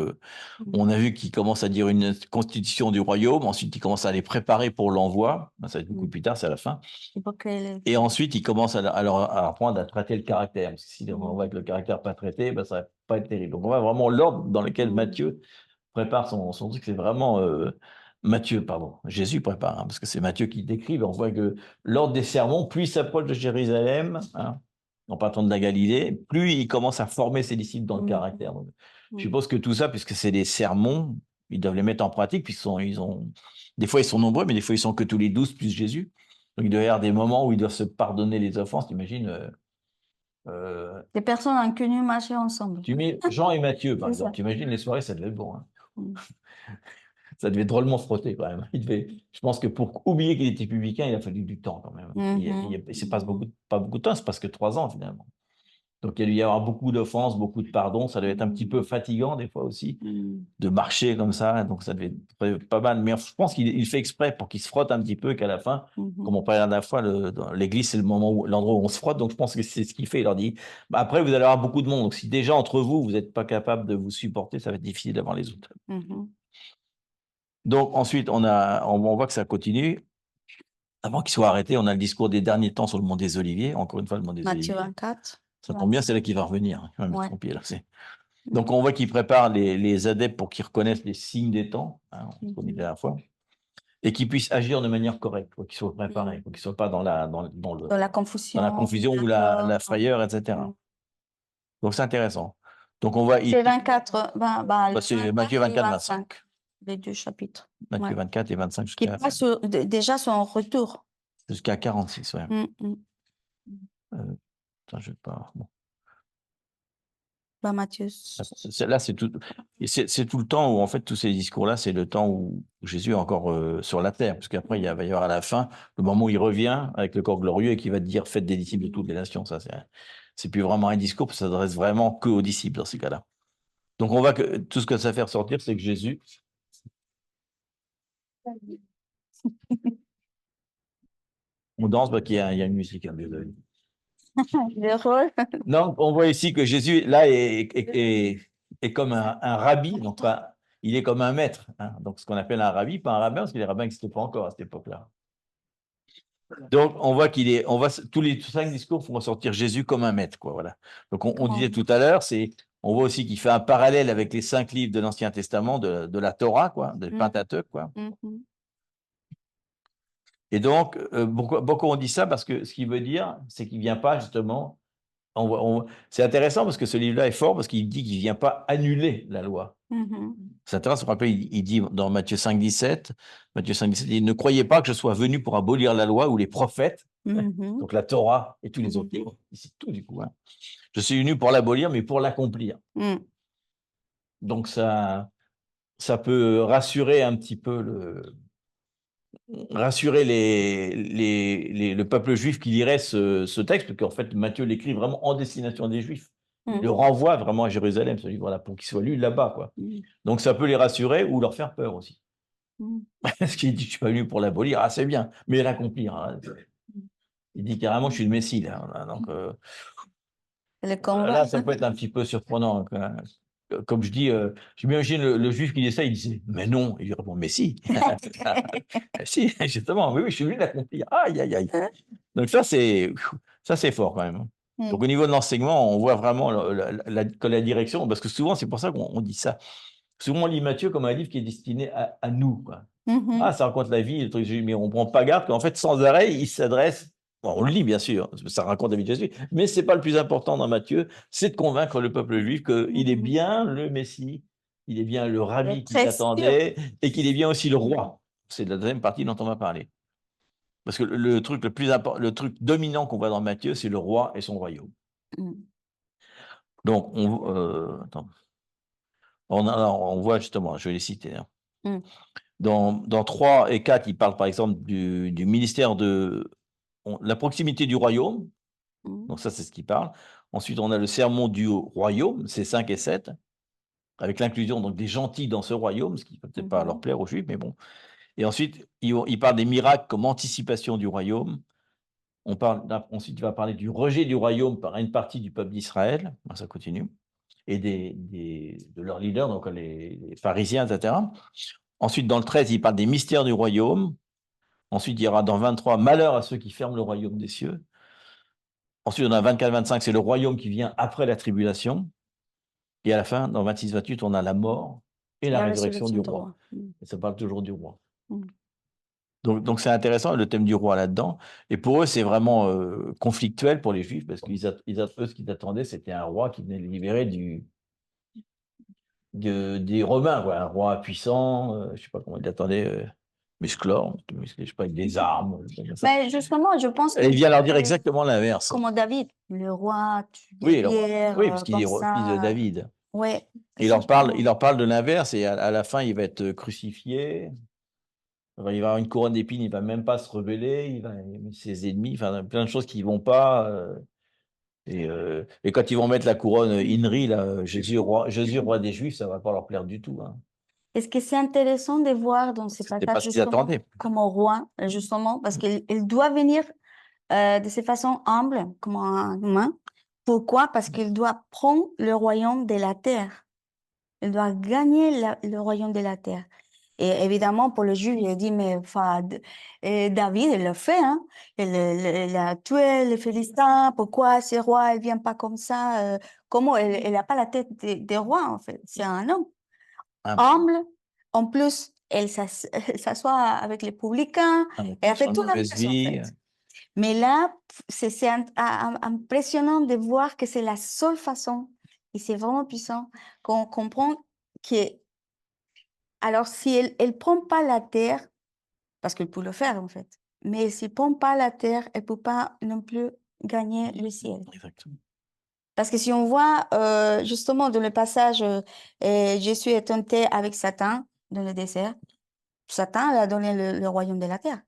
S1: on a vu qu'il commence à dire une constitution du royaume. Ensuite, il commence à les préparer pour l'envoi. Ça va être beaucoup plus tard, c'est à la fin. Et ensuite, il commence à apprendre à traiter le caractère. Parce que si on voit que le caractère pas traité, ben, ça va pas être terrible. Donc, on voit vraiment l'ordre dans lequel Matthieu prépare son truc. C'est vraiment... Jésus prépare, hein, parce que c'est Matthieu qui décrit, on voit que l'ordre des sermons, plus il s'approche de Jérusalem, hein, en partant de la Galilée, plus il commence à former ses disciples dans le caractère. Donc, je suppose que tout ça, puisque c'est des sermons, ils doivent les mettre en pratique, puisqu'ils des fois ils sont nombreux, mais des fois ils sont que tous les 12 plus Jésus. Donc il doit y avoir des moments où ils doivent se pardonner les offenses, t'imagines
S2: des personnes inconnues marcher ensemble.
S1: Tu mets Jean et Matthieu, par exemple, t'imagines les soirées, ça devait être bon. Hein. Ça devait drôlement frotter quand même. Je pense que pour oublier qu'il était publicain, il a fallu du temps quand même. Il ne se passe pas beaucoup de temps, c'est parce que 3 ans finalement. Donc, il y a dû y avoir beaucoup d'offenses, beaucoup de pardons. Ça devait être un petit peu fatigant des fois aussi de marcher comme ça. Donc, ça devait être pas mal. Mais je pense qu'il fait exprès pour qu'il se frotte un petit peu, qu'à la fin, comme on parlait la dernière fois, dans l'église, c'est l'endroit où on se frotte. Donc, je pense que c'est ce qu'il fait. Il leur dit, bah, après, vous allez avoir beaucoup de monde. Donc, si déjà entre vous, vous n'êtes pas capable de vous supporter, ça va être difficile d'avoir les autres. Donc, ensuite, on voit que ça continue. Avant qu'il soit arrêté, on a le discours des derniers temps sur le mont des Oliviers. Encore une fois, le mont des
S2: Matthieu
S1: Oliviers.
S2: 24.
S1: Ça tombe bien, c'est là qu'il va revenir. Il va mettre
S2: Ouais.
S1: son pied là. Donc, on voit qu'il prépare les adeptes pour qu'ils reconnaissent les signes des temps, hein, on se connaît la dernière fois, et qu'ils puissent agir de manière correcte, qu'ils soient préparés, qu'ils ne soient pas dans la confusion ou la frayeur, etc. Donc, c'est intéressant. Donc, on voit.
S2: C'est 24,
S1: C'est Matthieu 24, 25.
S2: Les deux chapitres.
S1: Matthieu 24 et 25
S2: Qui passe déjà son retour.
S1: Jusqu'à 46, ouais. Attends, je vais pas. Bon.
S2: Matthieu.
S1: Là, c'est tout le temps où, en fait, tous ces discours-là, c'est le temps où Jésus est encore sur la terre. Parce qu'après, il va y avoir à la fin le moment où il revient avec le corps glorieux et qui va dire faites des disciples de toutes les nations. Ça, c'est plus vraiment un discours, ça s'adresse vraiment que aux disciples dans ces cas-là. Donc, on voit que tout ce que ça fait ressortir, c'est que Jésus. On danse parce qu'il y a une musique. Désolé.
S2: Le rôle.
S1: Non, on voit ici que Jésus, là, est comme un rabbi, donc il est comme un maître. Hein, donc, ce qu'on appelle un rabbi, pas un rabbin, parce que les rabbins n'existaient pas encore à cette époque-là. Donc, on voit tous les 5 discours font ressortir Jésus comme un maître, quoi, voilà. Donc, on disait tout à l'heure, on voit aussi qu'il fait un parallèle avec les 5 livres de l'Ancien Testament, de la Torah, quoi, de Pentateuque, quoi. Et donc, pourquoi on dit ça? Parce que ce qu'il veut dire, c'est qu'il ne vient pas justement. C'est intéressant parce que ce livre-là est fort parce qu'il dit qu'il ne vient pas annuler la loi. C'est intéressant. Rappelez, il dit dans Matthieu 5, 17, il dit « Ne croyez pas que je sois venu pour abolir la loi ou les prophètes, donc la Torah et tous les autres livres. » C'est tout du coup. Hein. Je suis venu pour l'abolir, mais pour l'accomplir. Donc, ça peut rassurer un petit peu le peuple juif qui lirait ce texte, parce qu'en fait, Matthieu l'écrit vraiment en destination des Juifs. Il le renvoie vraiment à Jérusalem, ce livre-là, pour qu'il soit lu là-bas, quoi. Donc, ça peut les rassurer ou leur faire peur aussi. Parce qu'il dit, je ne suis pas venu pour l'abolir, ah, c'est bien, mais l'accomplir. Hein. Il dit carrément, je suis le Messie, là. Donc, là, ça peut être un petit peu surprenant. Comme je dis, j'imagine le juif qui dit ça, il dit mais non, il lui répond mais si, si, justement, oui, je suis venu l'accomplir. Aïe, aïe, aïe. Donc ça c'est fort quand même. Donc au niveau de l'enseignement, on voit vraiment que la direction, parce que souvent c'est pour ça qu'on dit ça. Souvent on lit Matthieu comme un livre qui est destiné à nous. Quoi. Ah, ça raconte la vie, le truc, mais on ne prend pas garde qu'en fait sans arrêt il s'adresse. Bon, on le lit bien sûr, ça raconte la vie de Jésus, mais ce n'est pas le plus important dans Matthieu, c'est de convaincre le peuple juif qu'il est bien le Messie, il est bien le rabbi qui l'attendait et qu'il est bien aussi le roi. C'est la deuxième partie dont on va parler. Parce que le truc le plus important, le truc dominant qu'on voit dans Matthieu, c'est le roi et son royaume. Donc, on voit justement, je vais les citer. Hein. Dans 3 et 4, il parle par exemple du ministère de la proximité du royaume. Donc ça, c'est ce qu'il parle. Ensuite, on a le sermon du royaume, c'est 5 et 7, avec l'inclusion donc des gentils dans ce royaume, ce qui ne peut peut-être pas leur plaire aux Juifs, mais bon. Et ensuite, il parle des miracles comme anticipation du royaume. Ensuite, il va parler du rejet du royaume par une partie du peuple d'Israël. Ça continue. Et de leurs leaders, donc les pharisiens, etc. Ensuite, dans le 13, il parle des mystères du royaume. Ensuite, il y aura dans 23, malheur à ceux qui ferment le royaume des cieux. Ensuite, on a 24-25, c'est le royaume qui vient après la tribulation. Et à la fin, dans 26-28, on a la mort et la résurrection du roi. Et ça parle toujours du roi. Donc c'est intéressant, le thème du roi là-dedans. Et pour eux, c'est vraiment conflictuel pour les Juifs, parce eux, ce qu'ils attendaient, c'était un roi qui venait les libérer des Romains, quoi. Un roi puissant, je ne sais pas comment ils attendaient, musclore, je sais pas, avec des armes.
S2: Mais justement, je pense
S1: qu'il vient leur dire exactement l'inverse.
S2: Comme David, le roi,
S1: oui, parce qu'il est fils de David.
S2: Oui.
S1: Il leur parle de l'inverse et à la fin, il va être crucifié. Il va y avoir une couronne d'épines, il ne va même pas se rebeller, il va aimer ses ennemis, enfin, plein de choses qui ne vont pas. Et quand ils vont mettre la couronne Inri, là, Jésus roi des Juifs, ça ne va pas leur plaire du tout. Hein.
S2: Est-ce que c'est intéressant de voir dans ces
S1: C'était pas
S2: passages
S1: ce qu'ils
S2: justement
S1: attendaient.
S2: comme au roi, justement, parce qu'il doit venir de cette façon humble, comme un humain. Pourquoi? Parce qu'il doit prendre le royaume de la terre. Il doit gagner le royaume de la terre. Et évidemment, pour le juge, il a dit, mais enfin, David, il le fait, hein. Il a tué les Philistins. Pourquoi ces rois, ils ne viennent pas comme ça? Comment? Il n'a pas la tête des rois, en fait. C'est un homme humble. En plus, elle s'assoit avec les publicains. Elle fait tout l'inverse, en fait. Mais là, c'est impressionnant de voir que c'est la seule façon, et c'est vraiment puissant, qu'on comprend que, alors si elle ne prend pas la terre, parce qu'elle peut le faire en fait, mais s'il ne prend pas la terre, elle ne peut pas non plus gagner le ciel.
S1: Exactement.
S2: Parce que si on voit justement dans le passage, Jésus est tenté avec Satan dans le désert, Satan lui a donné le royaume de la terre.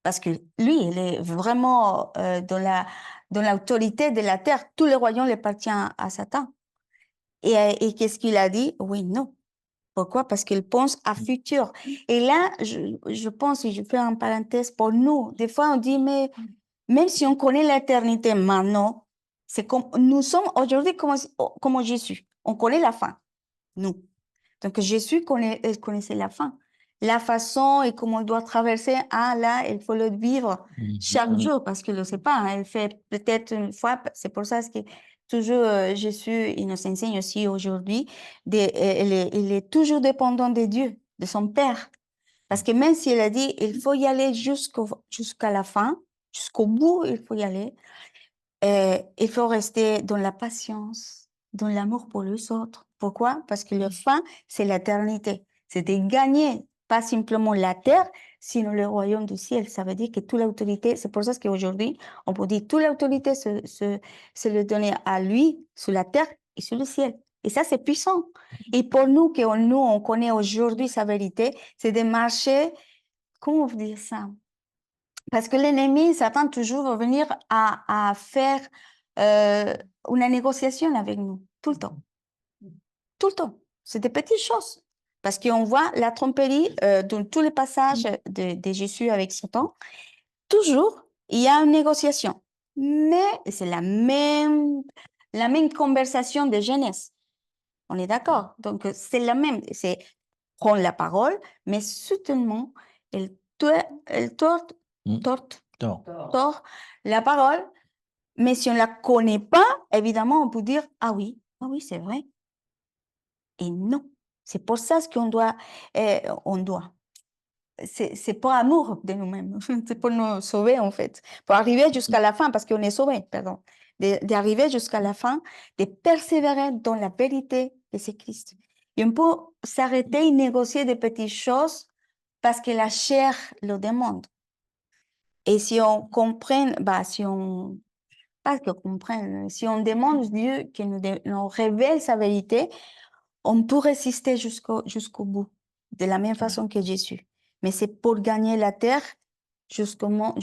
S2: Parce que lui, il est vraiment dans l'autorité de la terre. Tout le royaume lui appartient à Satan. Et qu'est-ce qu'il a dit? Oui, non. Pourquoi? Parce qu'il pense à futur. Et là, je pense, et je fais une parenthèse pour nous. Des fois, on dit, mais même si on connaît l'éternité maintenant, c'est comme nous sommes aujourd'hui comme Jésus. On connaît la fin, nous. Donc, Jésus connaissait la fin. La façon et comment on doit traverser, là, il faut le vivre chaque jour parce qu'il ne le sait pas. Hein, il fait peut-être une fois, c'est pour ça que toujours Jésus, il nous enseigne aussi aujourd'hui, il est toujours dépendant de Dieu, de son Père. Parce que même s'il a dit, il faut y aller jusqu'à la fin, jusqu'au bout, il faut y aller, il faut rester dans la patience, dans l'amour pour les autres. Pourquoi? Parce que le fin, c'est l'éternité. C'est de gagner, pas simplement la terre, sinon le royaume du ciel. Ça veut dire que toute l'autorité, c'est pour ça qu'aujourd'hui, on peut dire toute l'autorité se le donner à lui sur la terre et sur le ciel. Et ça, c'est puissant. Et pour nous, on connaît aujourd'hui sa vérité, c'est de marcher, comment vous dire ça? Parce que l'ennemi s'attend toujours à venir à faire une négociation avec nous, tout le temps. Tout le temps. C'est des petites choses. Parce qu'on voit la tromperie dans tous les passages de Jésus avec Satan. Toujours, il y a une négociation. Mais c'est la même conversation de Genèse. On est d'accord? Donc, c'est la même. C'est prendre la parole, mais soudainement, elle tord la parole, mais si on ne la connaît pas, évidemment, on peut dire, ah oui, c'est vrai. Et non, c'est pour ça qu'on doit, c'est pour amour de nous-mêmes, c'est pour nous sauver en fait, pour arriver jusqu'à la fin, parce qu'on est sauvé, pardon, d'arriver jusqu'à la fin, de persévérer dans la vérité de ce Christ. Et on peut s'arrêter et négocier des petites choses parce que la chair le demande. Et si on comprend, si on demande Dieu qu'il nous révèle sa vérité, on peut résister jusqu'au bout, de la même façon que Jésus. Mais c'est pour gagner la terre, justement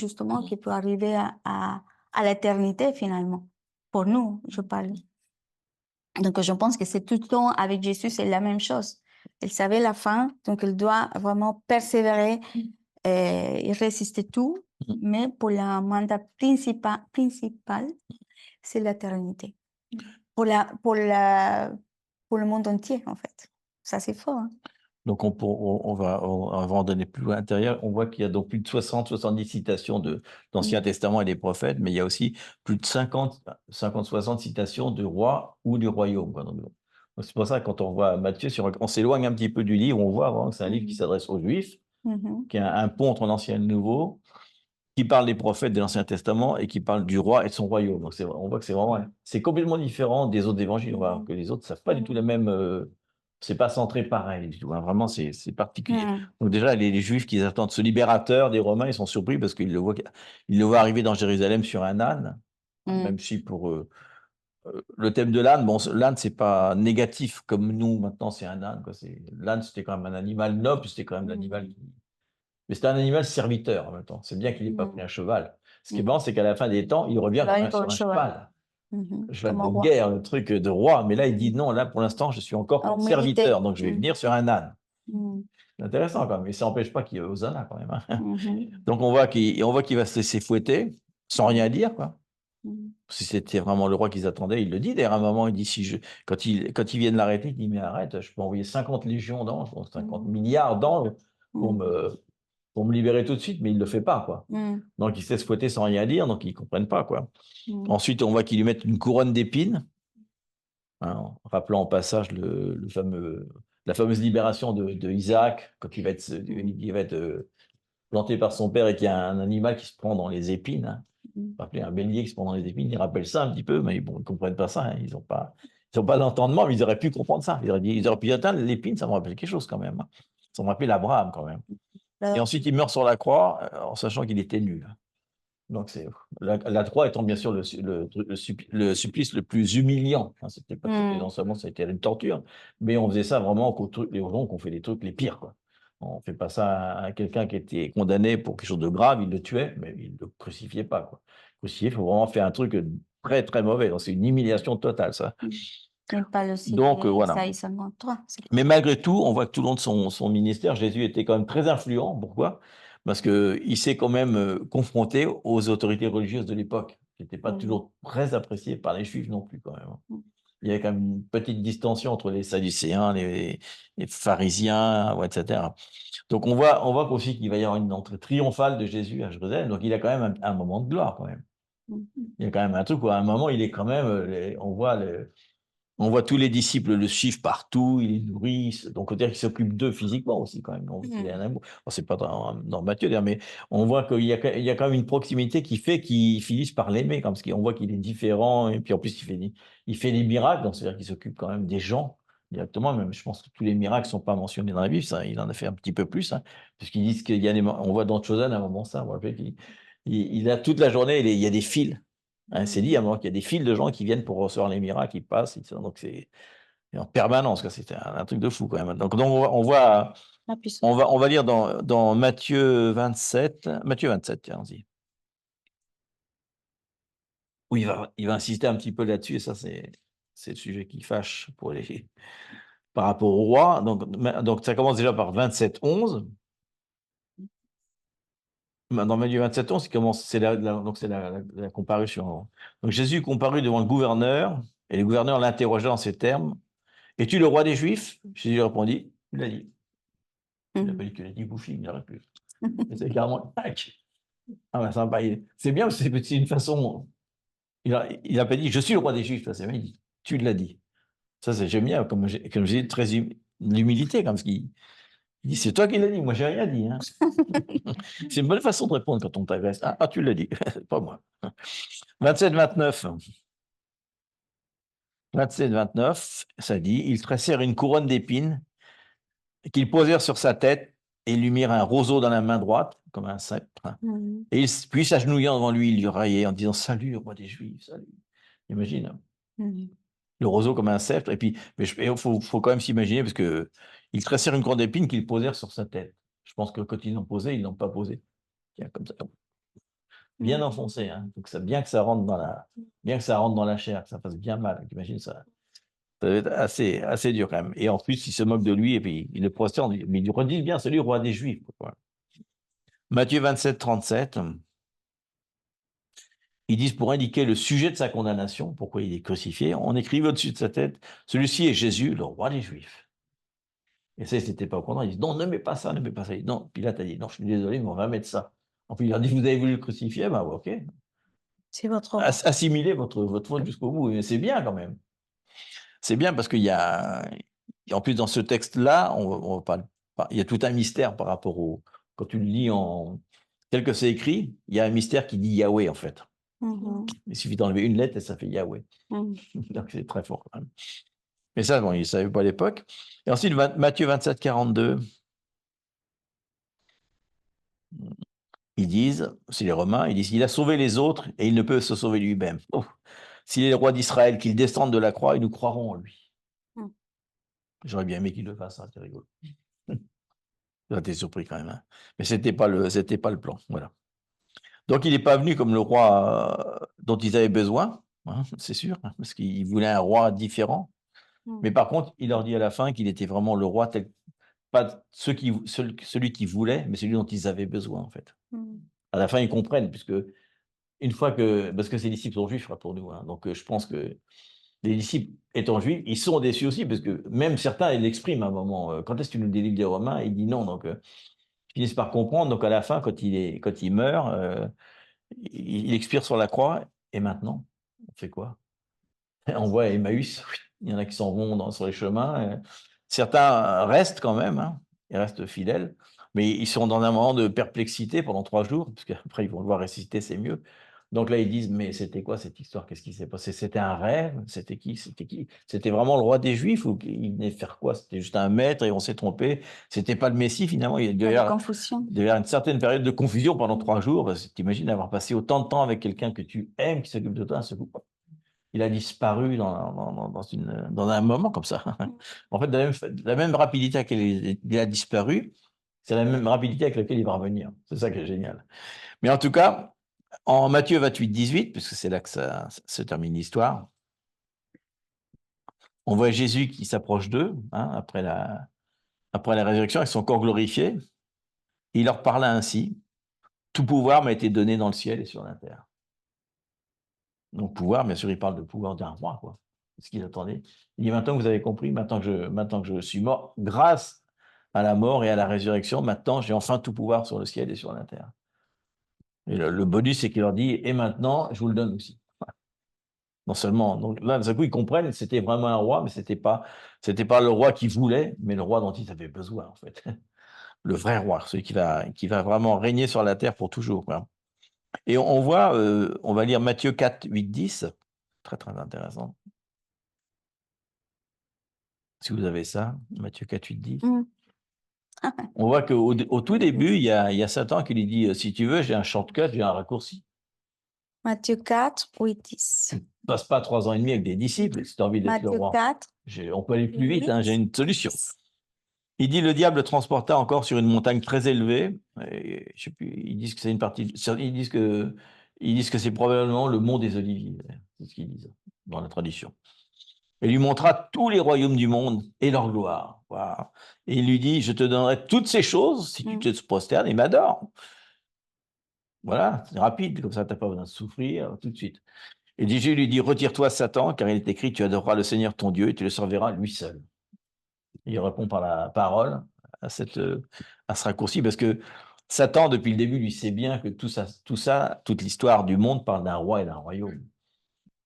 S2: qu'il peut arriver à l'éternité finalement. Pour nous, je parle. Donc, je pense que c'est tout le temps avec Jésus, c'est la même chose. Il savait la fin, donc il doit vraiment persévérer et résister tout. Mais pour la mandat principal, c'est l'éternité. Pour le monde entier, en fait. Ça, c'est fort. Hein?
S1: Donc, on va en donner plus loin à l'intérieur. On voit qu'il y a donc plus de 60-70 citations de l'Ancien Testament et des prophètes, mais il y a aussi plus de 50-60 citations de rois ou du royaume. Quoi. Donc, c'est pour ça que quand on voit Matthieu, si on s'éloigne un petit peu du livre, on voit vraiment que c'est un livre qui s'adresse aux Juifs, qui a un pont entre l'Ancien et le Nouveau, qui parle des prophètes de l'Ancien Testament et qui parle du roi et de son royaume. Donc, on voit que c'est complètement différent des autres évangiles. On voit que les autres ne savent pas du tout la même... c'est pas centré pareil du tout. Hein. Vraiment, c'est particulier. Donc déjà, les Juifs qui attendent ce libérateur des Romains, ils sont surpris parce qu'ils le voient arriver dans Jérusalem sur un âne, même si pour le thème de l'âne, bon, l'âne, c'est pas négatif comme nous, maintenant, c'est un âne. L'âne, c'était quand même un animal noble, c'était quand même l'animal qui... Mais c'était un animal serviteur en même temps. C'est bien qu'il n'ait pas pris un cheval. Ce qui est marrant, c'est qu'à la fin des temps, il revient sur un cheval. cheval
S2: Comme un
S1: de
S2: roi.
S1: guerre, le truc de roi. Mais là, il dit non, là, pour l'instant, je suis encore
S2: Alors,
S1: serviteur,
S2: militaire.
S1: donc je vais venir sur un âne.
S2: Mhm.
S1: C'est intéressant quand même, mais ça n'empêche pas qu'il y ait Hosanna quand même. Hein.
S2: Mhm.
S1: Donc on voit qu'il va se laisser fouetter sans rien dire, quoi.
S2: Mhm.
S1: Si c'était vraiment le roi qu'ils attendaient, il le dit. D'ailleurs, à un moment, il dit, quand ils viennent l'arrêter, il dit, mais arrête, je peux envoyer 50 légions d'anges, 50 milliards d'anges pour me libérer tout de suite, mais il ne le fait pas, quoi. Donc il se laisse fouetter sans rien dire, donc ils ne comprennent pas, quoi. Ensuite, on voit qu'ils lui mettent une couronne d'épines, hein, en rappelant au passage la fameuse libération de Isaac, quand il va être planté par son père et qu'il y a un animal qui se prend dans les épines. Hein. Rappelez, un bélier qui se prend dans les épines, ils rappellent ça un petit peu, mais bon, ils ne comprennent pas ça. Hein. Ils n'ont pas d'entendement, mais ils auraient pu comprendre ça. Ils auraient pu dire, attends, l'épine, ça me rappelle quelque chose quand même. Hein. Ça me rappelle Abraham quand même. Et ensuite, il meurt sur la croix en sachant qu'il était nul. Donc, la croix étant bien sûr le supplice le plus humiliant. Hein. C'était pas non seulement ça a été une torture, mais on faisait ça vraiment aux gens qu'on fait les trucs les pires. Quoi. On ne fait pas ça à quelqu'un qui était condamné pour quelque chose de grave, il le tuait, mais il ne le crucifiait pas. Quoi. Crucifier, il faut vraiment faire un truc très, très mauvais. C'est une humiliation totale, ça.
S2: Même pas le site
S1: Donc, voilà.
S2: Isaïe 53.
S1: Mais malgré tout, on voit que tout le long de son ministère, Jésus était quand même très influent. Pourquoi? Parce qu'il s'est quand même confronté aux autorités religieuses de l'époque, qui n'étaient pas toujours très appréciées par les Juifs non plus, quand même. Il y avait quand même une petite distension entre les Sadducéens, les pharisiens, etc. Donc on voit aussi qu'il va y avoir une entrée triomphale de Jésus à Jérusalem. Donc il a quand même un moment de gloire, quand même. Il y a quand même un truc où à un moment, il est quand même, on voit tous les disciples le suivent partout, ils les nourrissent, donc on dirait qu'il s'occupe d'eux physiquement aussi quand même. Donc, il est un amour. Bon, c'est pas dans Matthieu d'ailleurs, mais on voit qu'il y a quand même une proximité qui fait qu'ils finissent par l'aimer, parce qu'on voit qu'il est différent, et puis en plus il fait des miracles, donc c'est-à-dire qu'il s'occupe quand même des gens directement. Même je pense que tous les miracles ne sont pas mentionnés dans la Bible, ça, il en a fait un petit peu plus, hein, puisqu'ils disent qu'il y a on voit dans Chosen à un moment ça, on rappelle qu'il a toute la journée, il y a des fils. Hein, c'est dit à un moment qu'il y a des files de gens qui viennent pour recevoir les miracles, qui passent, donc c'est en permanence, c'était un truc de fou quand même. Donc on va lire dans Matthieu 27, tiens, on-y. Où il va insister un petit peu là-dessus, et ça c'est le sujet qui fâche par rapport au roi. Donc ça commence déjà par 27, 11. Dans Matthieu 27, 11, c'est la comparution. Donc Jésus comparut devant le gouverneur, et le gouverneur l'interrogea en ces termes. « Es-tu le roi des Juifs ?» Jésus répondit, « Il l'a dit. » Il n'a pas dit que l'a dit Bouffi, il n'aurait plus. C'est carrément tac. Ah ben sympa. C'est bien, c'est une façon. Il n'a pas dit, « Je suis le roi des Juifs. » C'est bien, il dit, « Tu l'as dit. » Ça, j'aime bien, comme je dis, très l'humilité, comme ce qu'il dit, « C'est toi qui l'as dit, moi, j'ai rien dit. Hein. » C'est une bonne façon de répondre quand on t'agresse. Ah, tu l'as dit, pas moi. 27, 29. 27, 29, ça dit, ils tressèrent une couronne d'épines qu'ils posèrent sur sa tête et lui mirent un roseau dans la main droite, comme un sceptre. Et puis, s'agenouillant devant lui, il lui raillait en disant « Salut, roi des Juifs, salut !» Imagine. Le roseau comme un sceptre. Et puis, il faut quand même s'imaginer, parce qu'ils tressèrent une couronne d'épines qu'ils posèrent sur sa tête. Je pense que quand ils l'ont posé, ils ne l'ont pas posé. Tiens, comme ça. Bien enfoncé. Hein. Donc, bien que ça rentre dans la chair, que ça fasse bien mal. Imagine ça. Ça va être assez dur quand même. Et en plus, il se moque de lui et puis il le prosterne, mais il lui redit bien, c'est lui, roi des Juifs. Quoi. Matthieu 27, 37, ils disent pour indiquer le sujet de sa condamnation, pourquoi il est crucifié, on écrivait au-dessus de sa tête, celui-ci est Jésus, le roi des Juifs. Et ça, ils n'étaient pas au courant, ils disent non, ne mets pas ça, ne mets pas ça. Non, Pilate a dit, non, je suis désolé, mais on va mettre ça. Puis il leur dit, vous avez voulu le crucifier, ben ok.
S2: C'est votre
S1: assimilez votre faute jusqu'au bout, mais c'est bien quand même. C'est bien parce qu'il y a, en plus dans ce texte-là, il y a tout un mystère par rapport quand tu le lis tel que c'est écrit, il y a un mystère qui dit Yahweh en fait. Il suffit d'enlever une lettre et ça fait Yahweh. Donc c'est très fort quand même. Mais ça, bon, ils ne savaient pas à l'époque. Et ensuite, Matthieu 27, 42, ils disent, c'est les Romains, ils disent, il a sauvé les autres et il ne peut se sauver lui-même. Oh, s'il est le roi d'Israël, qu'il descende de la croix, et nous croirons en lui. J'aurais bien aimé qu'il le fasse, hein, c'est rigolo. J'étais surpris quand même. Hein. Mais ce n'était pas le plan. Voilà. Donc, il n'est pas venu comme le roi dont ils avaient besoin. hein, c'est sûr, hein, parce qu'il voulait un roi différent. Mais par contre, il leur dit à la fin qu'il était vraiment le roi, pas celui qu'ils voulaient, mais celui dont ils avaient besoin, en fait. À la fin, ils comprennent, puisque une fois que, parce que ces disciples sont juifs, rappelons-nous, hein, donc je pense que les disciples étant juifs, ils sont déçus aussi, parce que même certains, ils l'expriment à un moment, quand est-ce que tu nous délivres des Romains? Il dit non, donc ils finissent par comprendre, donc à la fin, quand il meurt, il expire sur la croix, et maintenant, on fait quoi? On voit Emmaüs, il y en a qui s'en vont sur les chemins. Certains restent quand même, hein, ils restent fidèles, mais ils sont dans un moment de perplexité pendant 3 jours, parce qu'après ils vont le voir ressusciter, c'est mieux. Donc là, ils disent: «Mais c'était quoi cette histoire? Qu'est-ce qui s'est passé? C'était un rêve? C'était qui? C'était qui? C'était vraiment le roi des Juifs ou il venait faire quoi? C'était juste un maître et on s'est trompé? C'était pas le Messie finalement?» Il devait y avoir une certaine période de confusion pendant 3 jours, parce que tu imagines avoir passé autant de temps avec quelqu'un que tu aimes, qui s'occupe de toi, ce coup, il a disparu dans un moment comme ça. En fait, de la même rapidité à laquelle il a disparu, c'est la même rapidité avec laquelle il va revenir. C'est ça qui est génial. Mais en tout cas, en Matthieu 28, 18, puisque c'est là que ça se termine l'histoire, on voit Jésus qui s'approche d'eux, hein, après la résurrection, avec son corps glorifié. Il leur parla ainsi: tout pouvoir m'a été donné dans le ciel et sur la terre. Donc pouvoir, bien sûr, il parle de pouvoir d'un roi, quoi. C'est ce qu'ils attendaient. Il dit: maintenant que vous avez compris, maintenant que je suis mort, grâce à la mort et à la résurrection, maintenant j'ai enfin tout pouvoir sur le ciel et sur la terre. Et le bonus, c'est qu'il leur dit: et maintenant, je vous le donne aussi. Non seulement, donc là, d'un coup, ils comprennent, c'était vraiment un roi, mais c'était pas le roi qu'ils voulaient, mais le roi dont ils avaient besoin, en fait. Le vrai roi, celui qui va vraiment régner sur la terre pour toujours, quoi. Et on voit, on va lire Matthieu 4, 8, 10, très très intéressant. Si vous avez ça, Matthieu 4, 8, 10. On voit qu'au tout début, il y a Satan qui lui dit: si tu veux, j'ai un shortcut, j'ai un raccourci.
S2: Matthieu 4, 8, 10.
S1: Ne passe pas 3 ans et demi avec des disciples si tu as envie d'être le
S2: Matthieu
S1: roi.
S2: 4.
S1: On peut aller plus vite, hein, j'ai une solution. Il dit: le diable le transporta encore sur une montagne très élevée. Et, je sais plus, ils disent que c'est une partie. Ils disent que c'est probablement le mont des Oliviers. C'est ce qu'ils disent dans la tradition. Et lui montra tous les royaumes du monde et leur gloire. Wow. Et il lui dit: je te donnerai toutes ces choses si tu te prosternes et m'adores. Voilà, c'est rapide, comme ça, tu n'as pas besoin de souffrir tout de suite. Et Jésus lui dit: retire-toi, Satan, car il est écrit: tu adoreras le Seigneur ton Dieu et tu le serviras lui seul. Il répond par la parole à ce raccourci, parce que Satan, depuis le début, lui sait bien que tout ça, toute l'histoire du monde parle d'un roi et d'un royaume.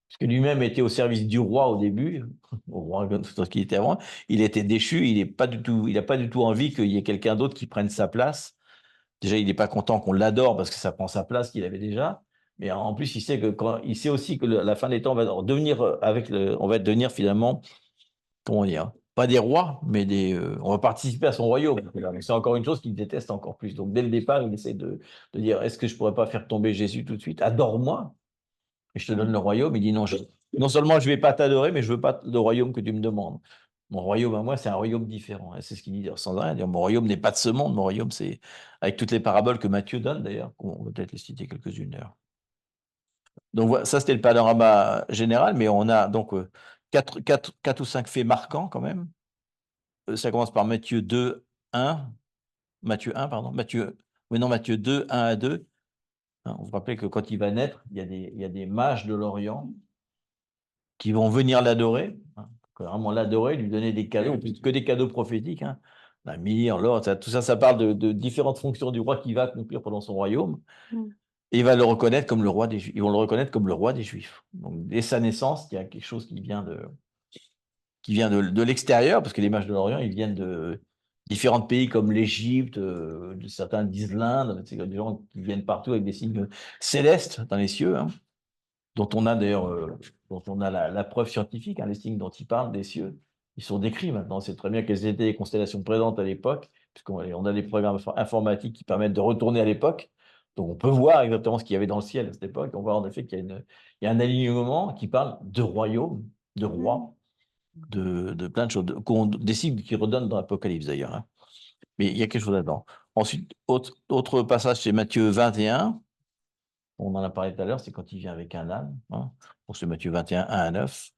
S1: Parce que lui-même était au service du roi au début, au roi qui était avant, il était déchu, il n'a pas du tout envie qu'il y ait quelqu'un d'autre qui prenne sa place. Déjà, il n'est pas content qu'on l'adore parce que ça prend sa place qu'il avait déjà. Mais en plus, il sait aussi que la fin des temps, on va devenir finalement, comment dire, pas des rois, mais on va participer à son royaume. C'est encore une chose qu'il déteste encore plus. Donc, dès le départ, il essaie de dire: est-ce que je pourrais pas faire tomber Jésus tout de suite? Adore-moi et je te donne le royaume. Il dit: non, non seulement je ne vais pas t'adorer, mais je ne veux pas le royaume que tu me demandes. Mon royaume à moi, c'est un royaume différent. Et c'est ce qu'il dit sans arrêt. Mon royaume n'est pas de ce monde. Mon royaume, c'est avec toutes les paraboles que Matthieu donne, d'ailleurs. On va peut-être les citer quelques-unes d'ailleurs. Donc voilà, ça, c'était le panorama général, mais on a donc 4 ou 5 faits marquants quand même. Ça commence par Matthieu 2, 1. Matthieu 1, pardon. Matthieu 2, 1 à 2. Hein, vous vous rappelez que quand il va naître, il y a des mages de l'Orient qui vont venir l'adorer, hein, vraiment l'adorer, lui donner des cadeaux, que des cadeaux prophétiques, hein, la myrrhe, l'or, tout ça, ça parle de différentes fonctions du roi qui va accomplir pendant son royaume. Et il va le reconnaître comme le roi des Juifs. Ils vont le reconnaître comme le roi des Juifs. Donc, dès sa naissance, il y a quelque chose qui vient de l'extérieur, parce que les mages de l'Orient, ils viennent de différents pays comme l'Égypte, certains disent l'Inde, c'est des gens qui viennent partout avec des signes célestes dans les cieux, hein, dont on a d'ailleurs la preuve scientifique, hein, les signes dont ils parlent des cieux, ils sont décrits maintenant. On sait très bien quelles étaient les constellations présentes à l'époque, puisqu'on a des programmes informatiques qui permettent de retourner à l'époque. Donc on peut voir exactement ce qu'il y avait dans le ciel à cette époque. On voit en effet qu'il y a un alignement qui parle de royaume, de roi, de plein de choses, des signes qui redonnent dans l'Apocalypse d'ailleurs, hein. Mais il y a quelque chose là-dedans. Ensuite, autre passage, c'est Matthieu 21. On en a parlé tout à l'heure, c'est quand il vient avec un âne, hein, pour ce Matthieu 21, 1 à 9.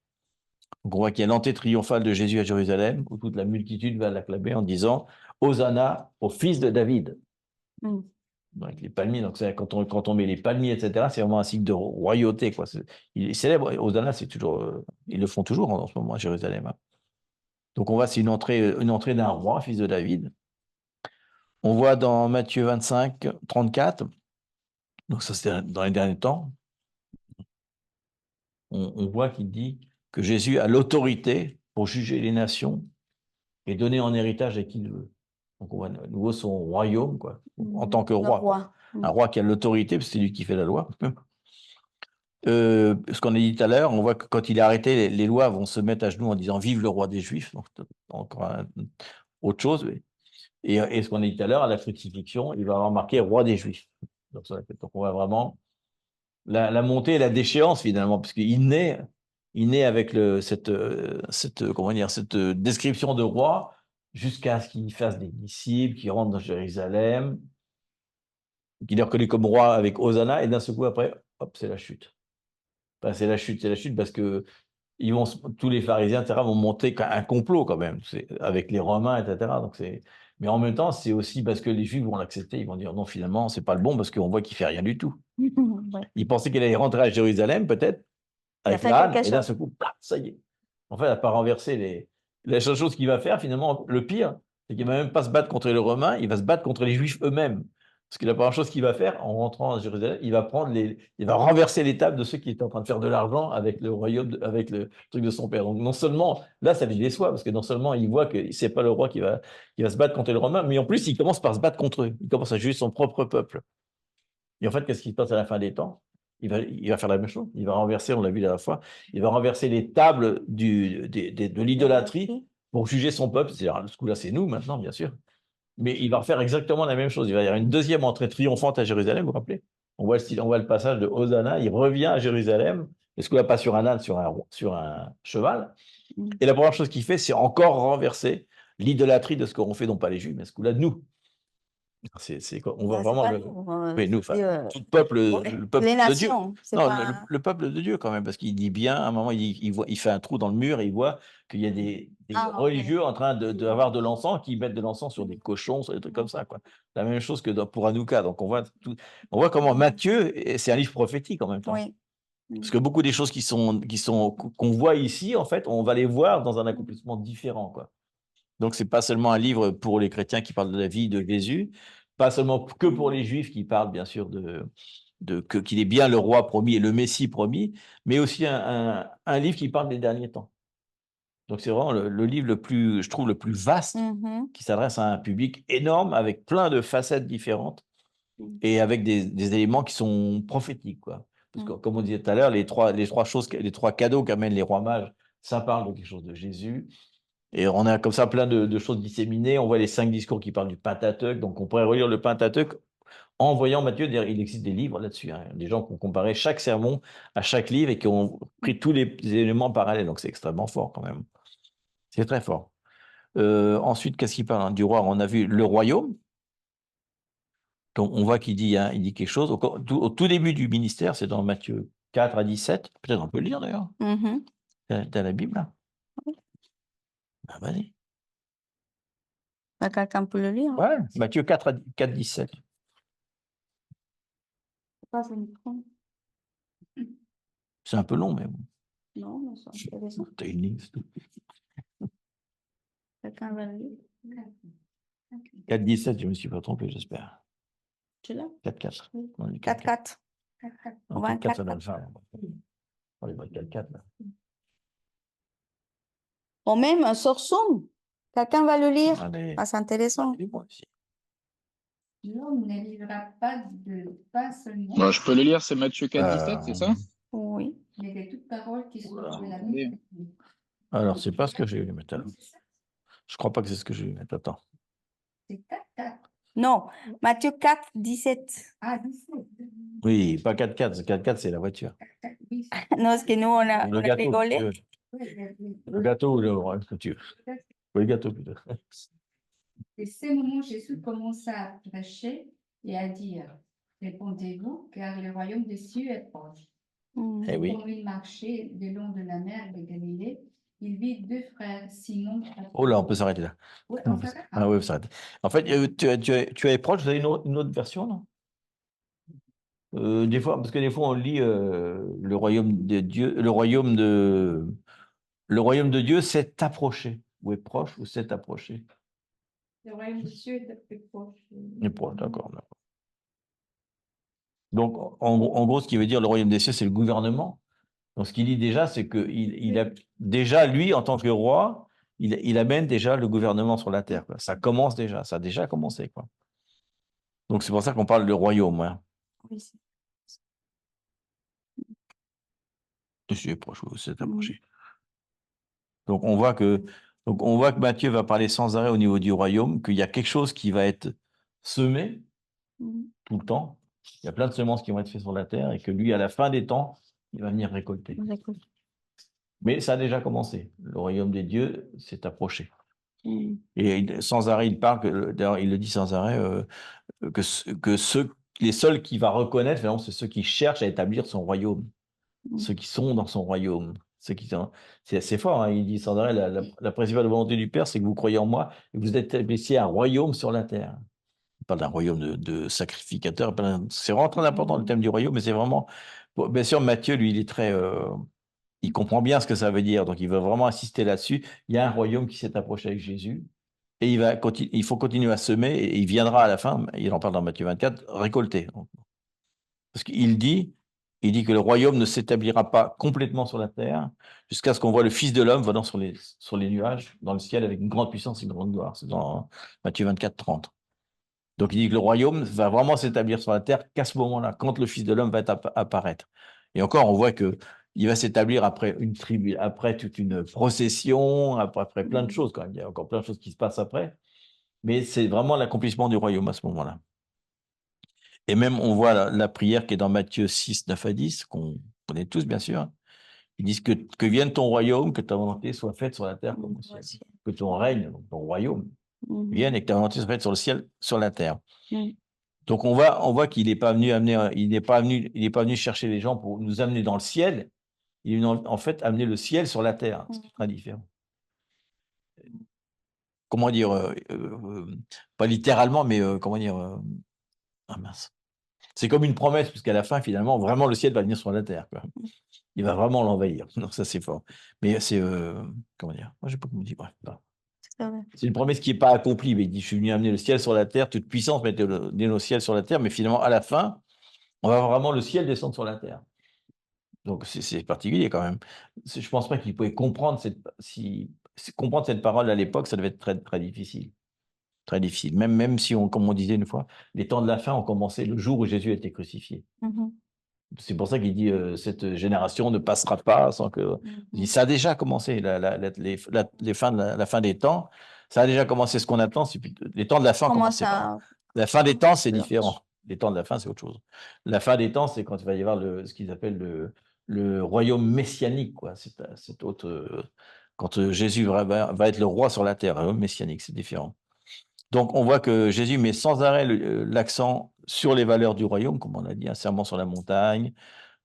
S1: Donc on voit qu'il y a l'entrée triomphale de Jésus à Jérusalem, où toute la multitude va l'acclamer en disant « Hosanna au fils de David ». Avec les palmiers, donc quand on met les palmiers, etc., c'est vraiment un signe de royauté, quoi. Il est célèbre, Hosanna, c'est toujours, ils le font toujours en ce moment à Jérusalem, hein. Donc on voit, c'est une entrée d'un roi, fils de David. On voit dans Matthieu 25, 34, donc ça c'est dans les derniers temps, on voit qu'il dit que Jésus a l'autorité pour juger les nations et donner en héritage à qui il veut. Donc on voit à nouveau son royaume, quoi, en tant que roi. Un roi qui a l'autorité, parce que c'est lui qui fait la loi. Ce qu'on a dit tout à l'heure, on voit que quand il est arrêté, les lois vont se mettre à genoux en disant « Vive le roi des Juifs ». Donc encore autre chose. Et ce qu'on a dit tout à l'heure, à la crucifixion, il va avoir marqué « Roi des Juifs ». Donc on voit vraiment la montée et la déchéance finalement, parce qu'il naît avec cette description de roi jusqu'à ce qu'il fasse des disciples, qu'il rentre dans Jérusalem, qu'il est reconnu comme roi avec Hosanna, et d'un seul coup après, hop, c'est la chute. Enfin, c'est la chute parce que tous les pharisiens, etc., vont monter un complot quand même, avec les Romains, etc. Mais en même temps, c'est aussi parce que les Juifs vont l'accepter, ils vont dire non, finalement, c'est pas le bon parce qu'on voit qu'il fait rien du tout. Ouais. Ils pensaient qu'il allait rentrer à Jérusalem, peut-être, avec l'âne, et d'un seul coup, ça y est. En fait, il n'a pas renversé la seule chose qu'il va faire, finalement, le pire, c'est qu'il ne va même pas se battre contre les Romains, il va se battre contre les Juifs eux-mêmes. Parce que la première chose qu'il va faire, en rentrant à Jérusalem, il va renverser les tables de ceux qui étaient en train de faire de l'argent avec le royaume, avec le truc de son père. Donc, non seulement, là, ça lui déçoit, parce que non seulement il voit que c'est pas le roi qui va se battre contre les Romains, mais en plus, il commence par se battre contre eux. Il commence à juger son propre peuple. Et en fait, qu'est-ce qui se passe à la fin des temps? Il va faire la même chose. Il va renverser, on l'a vu la dernière fois, il va renverser les tables de l'idolâtrie pour juger son peuple. C'est-à-dire, ce coup-là, c'est nous maintenant, bien sûr. Mais il va faire exactement la même chose. Il va y avoir une deuxième entrée triomphante à Jérusalem, vous vous rappelez? On voit le passage de Hosanna, il revient à Jérusalem, et ce coup-là, pas sur un âne, sur un cheval. Et la première chose qu'il fait, c'est encore renverser l'idolâtrie de ce qu'auront fait non pas les Juifs, mais ce coup-là, nous. On voit vraiment nous, tout le peuple, le peuple
S2: les
S1: de Dieu.
S2: nations,
S1: Non, le peuple de Dieu quand même, parce qu'il dit bien, à un moment, il fait un trou dans le mur et il voit qu'il y a des religieux en train d'avoir de l'encens, qui mettent de l'encens sur des cochons, sur des trucs comme ça, quoi. La même chose que pour Hanouka. Donc on voit comment Matthieu, c'est un livre prophétique en même temps.
S2: Oui.
S1: Parce que beaucoup des choses qu'on voit ici, en fait, on va les voir dans un accomplissement différent, quoi. Donc, ce n'est pas seulement un livre pour les chrétiens qui parle de la vie de Jésus, pas seulement que pour les juifs qui parlent bien sûr qu'il est bien le roi promis et le Messie promis, mais aussi un livre qui parle des derniers temps. Donc, c'est vraiment le livre je trouve, le plus vaste, qui s'adresse à un public énorme avec plein de facettes différentes et avec des éléments qui sont prophétiques, quoi. Parce que, comme on disait tout à l'heure, les trois cadeaux qu'amènent les rois mages, ça parle de quelque chose de Jésus. Et on a comme ça plein de choses disséminées. On voit les 5 discours qui parlent du Pentateuque. Donc, on pourrait relire le Pentateuque en voyant Matthieu. Il existe des livres là-dessus, hein. Des gens qui ont comparé chaque sermon à chaque livre et qui ont pris tous les éléments parallèles. Donc, c'est extrêmement fort quand même. C'est très fort. Ensuite, qu'est-ce qu'il parle, hein, du roi? On a vu le royaume. Donc, on voit qu'il dit, hein, il dit quelque chose. Au tout début du ministère, c'est dans Matthieu 4 à 17. Peut-être on peut le lire d'ailleurs. T'as la Bible là? Ah, vas-y.
S2: Quelqu'un peut le lire?
S1: Ouais, Matthieu 4, 17. C'est un peu long, mais bon.
S2: Non, mais c'est intéressant.
S1: T'as une ligne, c'est tout.
S2: Quelqu'un va le lire?
S1: 4, 17, je ne me suis pas trompé, j'espère.
S2: Tu l'as?
S1: 4, 4.
S2: 4, 4.
S1: On va 4, ça donne fin. On va 4, 4.
S2: Ou même sur Zoom. Quelqu'un va le lire?
S1: Allez.
S2: Ah, c'est intéressant.
S4: L'homme ne livrera pas de pain seulement,
S5: Bon, je peux le lire, c'est Matthieu 4, 17, c'est ça?
S2: Oui.
S4: mais de toute parole qui soit de la
S5: Attendez.
S4: bouche.
S1: Alors, c'est pas ce que j'ai eu mettre là. Je crois pas que c'est ce que j'ai eu mettre. Attends.
S4: C'est 4, 4.
S2: Non, Matthieu 4, 17.
S4: Ah, 17.
S1: Oui, pas 4, 4. 4, 4, c'est la voiture.
S4: 4, oui.
S2: Non, parce que nous, on a
S1: Le gâteau.
S2: rigolé.
S1: Le gâteau ou le voiture. Oui, le gâteau plutôt.
S4: Et ces moments, Jésus commença à prêcher et à dire, répondez-vous, car le royaume des cieux est proche.
S2: Mm.
S1: Eh oui.
S4: Comme il marchait le long de la mer de Galilée, il vit deux frères, Simon.
S1: Oh là, on peut s'arrêter là.
S4: Oui, on s'arrête.
S1: Ah oui, on peut s'arrêter. En fait, tu es proche, vous avez une autre version, non? Des fois, parce que des fois, on lit le royaume de Dieu, le royaume de Dieu s'est approché. Ou est proche, ou s'est approché.
S4: Le royaume des cieux est plus proche.
S1: Est proche, d'accord. Donc, en gros, ce qui veut dire le royaume des cieux, c'est le gouvernement. Donc, ce qu'il dit déjà, c'est qu'il a déjà, lui, en tant que roi, il amène déjà le gouvernement sur la terre, quoi. Ça commence déjà, ça a déjà commencé, quoi. Donc, c'est pour ça qu'on parle de royaume. Hein.
S2: Oui,
S1: Dessus est proche, ou s'est approché. Donc, on voit que Matthieu va parler sans arrêt au niveau du royaume, qu'il y a quelque chose qui va être semé tout le temps. Il y a plein de semences qui vont être faites sur la terre et que lui, à la fin des temps, il va venir récolter. Mais ça a déjà commencé. Le royaume des dieux s'est approché. Et sans arrêt, il parle, d'ailleurs, il le dit sans arrêt, les seuls qu'il va reconnaître, finalement, c'est ceux qui cherchent à établir son royaume, ceux qui sont dans son royaume. C'est assez fort, hein. Il dit sans arrêt, la principale volonté du Père, c'est que vous croyez en moi et que vous établissiez un royaume sur la terre. Il parle d'un royaume de sacrificateurs. C'est vraiment très important le thème du royaume, mais c'est vraiment. Bien sûr, Matthieu, lui, il est très. Il comprend bien ce que ça veut dire, donc il veut vraiment insister là-dessus. Il y a un royaume qui s'est approché avec Jésus, et il faut continuer à semer, et il viendra à la fin, il en parle dans Matthieu 24, récolter. Parce qu'il dit que le royaume ne s'établira pas complètement sur la terre, jusqu'à ce qu'on voit le Fils de l'homme venant sur les nuages, dans le ciel, avec une grande puissance et une grande gloire. C'est dans Matthieu 24, 30. Donc il dit que le royaume va vraiment s'établir sur la terre qu'à ce moment-là, quand le Fils de l'homme va apparaître. Et encore, on voit que il va s'établir après une tribu, après toute une procession, après plein de choses quand même. Il y a encore plein de choses qui se passent après. Mais c'est vraiment l'accomplissement du royaume à ce moment-là. Et même, on voit la prière qui est dans Matthieu 6, 9 à 10, qu'on connaît tous, bien sûr. Ils disent que vienne ton royaume, que ta volonté soit faite sur la terre comme au ciel. Que ton règne, ton royaume, vienne et que ta volonté soit faite sur le ciel, sur la terre. Donc, on voit qu'il n'est pas venu chercher les gens pour nous amener dans le ciel. Il est venu, en fait, amener le ciel sur la terre, ce qui est très différent. Comment dire, pas littéralement, mais comment dire, ah mince. C'est comme une promesse, puisqu'à la fin, finalement, vraiment, le ciel va venir sur la terre, quoi. Il va vraiment l'envahir. Donc, ça, c'est fort. Mais c'est, comment dire, moi, je sais pas comment dire, bref. C'est une promesse qui n'est pas accomplie, mais il dit, je suis venu amener le ciel sur la terre, toute puissance mettait le ciel sur la terre, mais finalement, à la fin, on va voir vraiment le ciel descendre sur la terre. Donc, c'est particulier quand même. Je ne pense pas qu'il pouvait comprendre cette parole à l'époque, ça devait être très, très difficile. Très difficile. Même si, comme on disait une fois, les temps de la fin ont commencé le jour où Jésus a été crucifié. C'est pour ça qu'il dit cette génération ne passera pas sans que. Il dit, ça a déjà commencé, la fin des temps. Ça a déjà commencé. Ce qu'on attend, c'est les temps de la fin. La fin des temps, c'est différent. Les temps de la fin, c'est autre chose. La fin des temps, c'est quand il va y avoir ce qu'ils appellent le royaume messianique, quoi. C'est autre. Quand Jésus va être le roi sur la terre, messianique, c'est différent. Donc, on voit que Jésus met sans arrêt l'accent sur les valeurs du royaume, comme on a dit, un serment sur la montagne,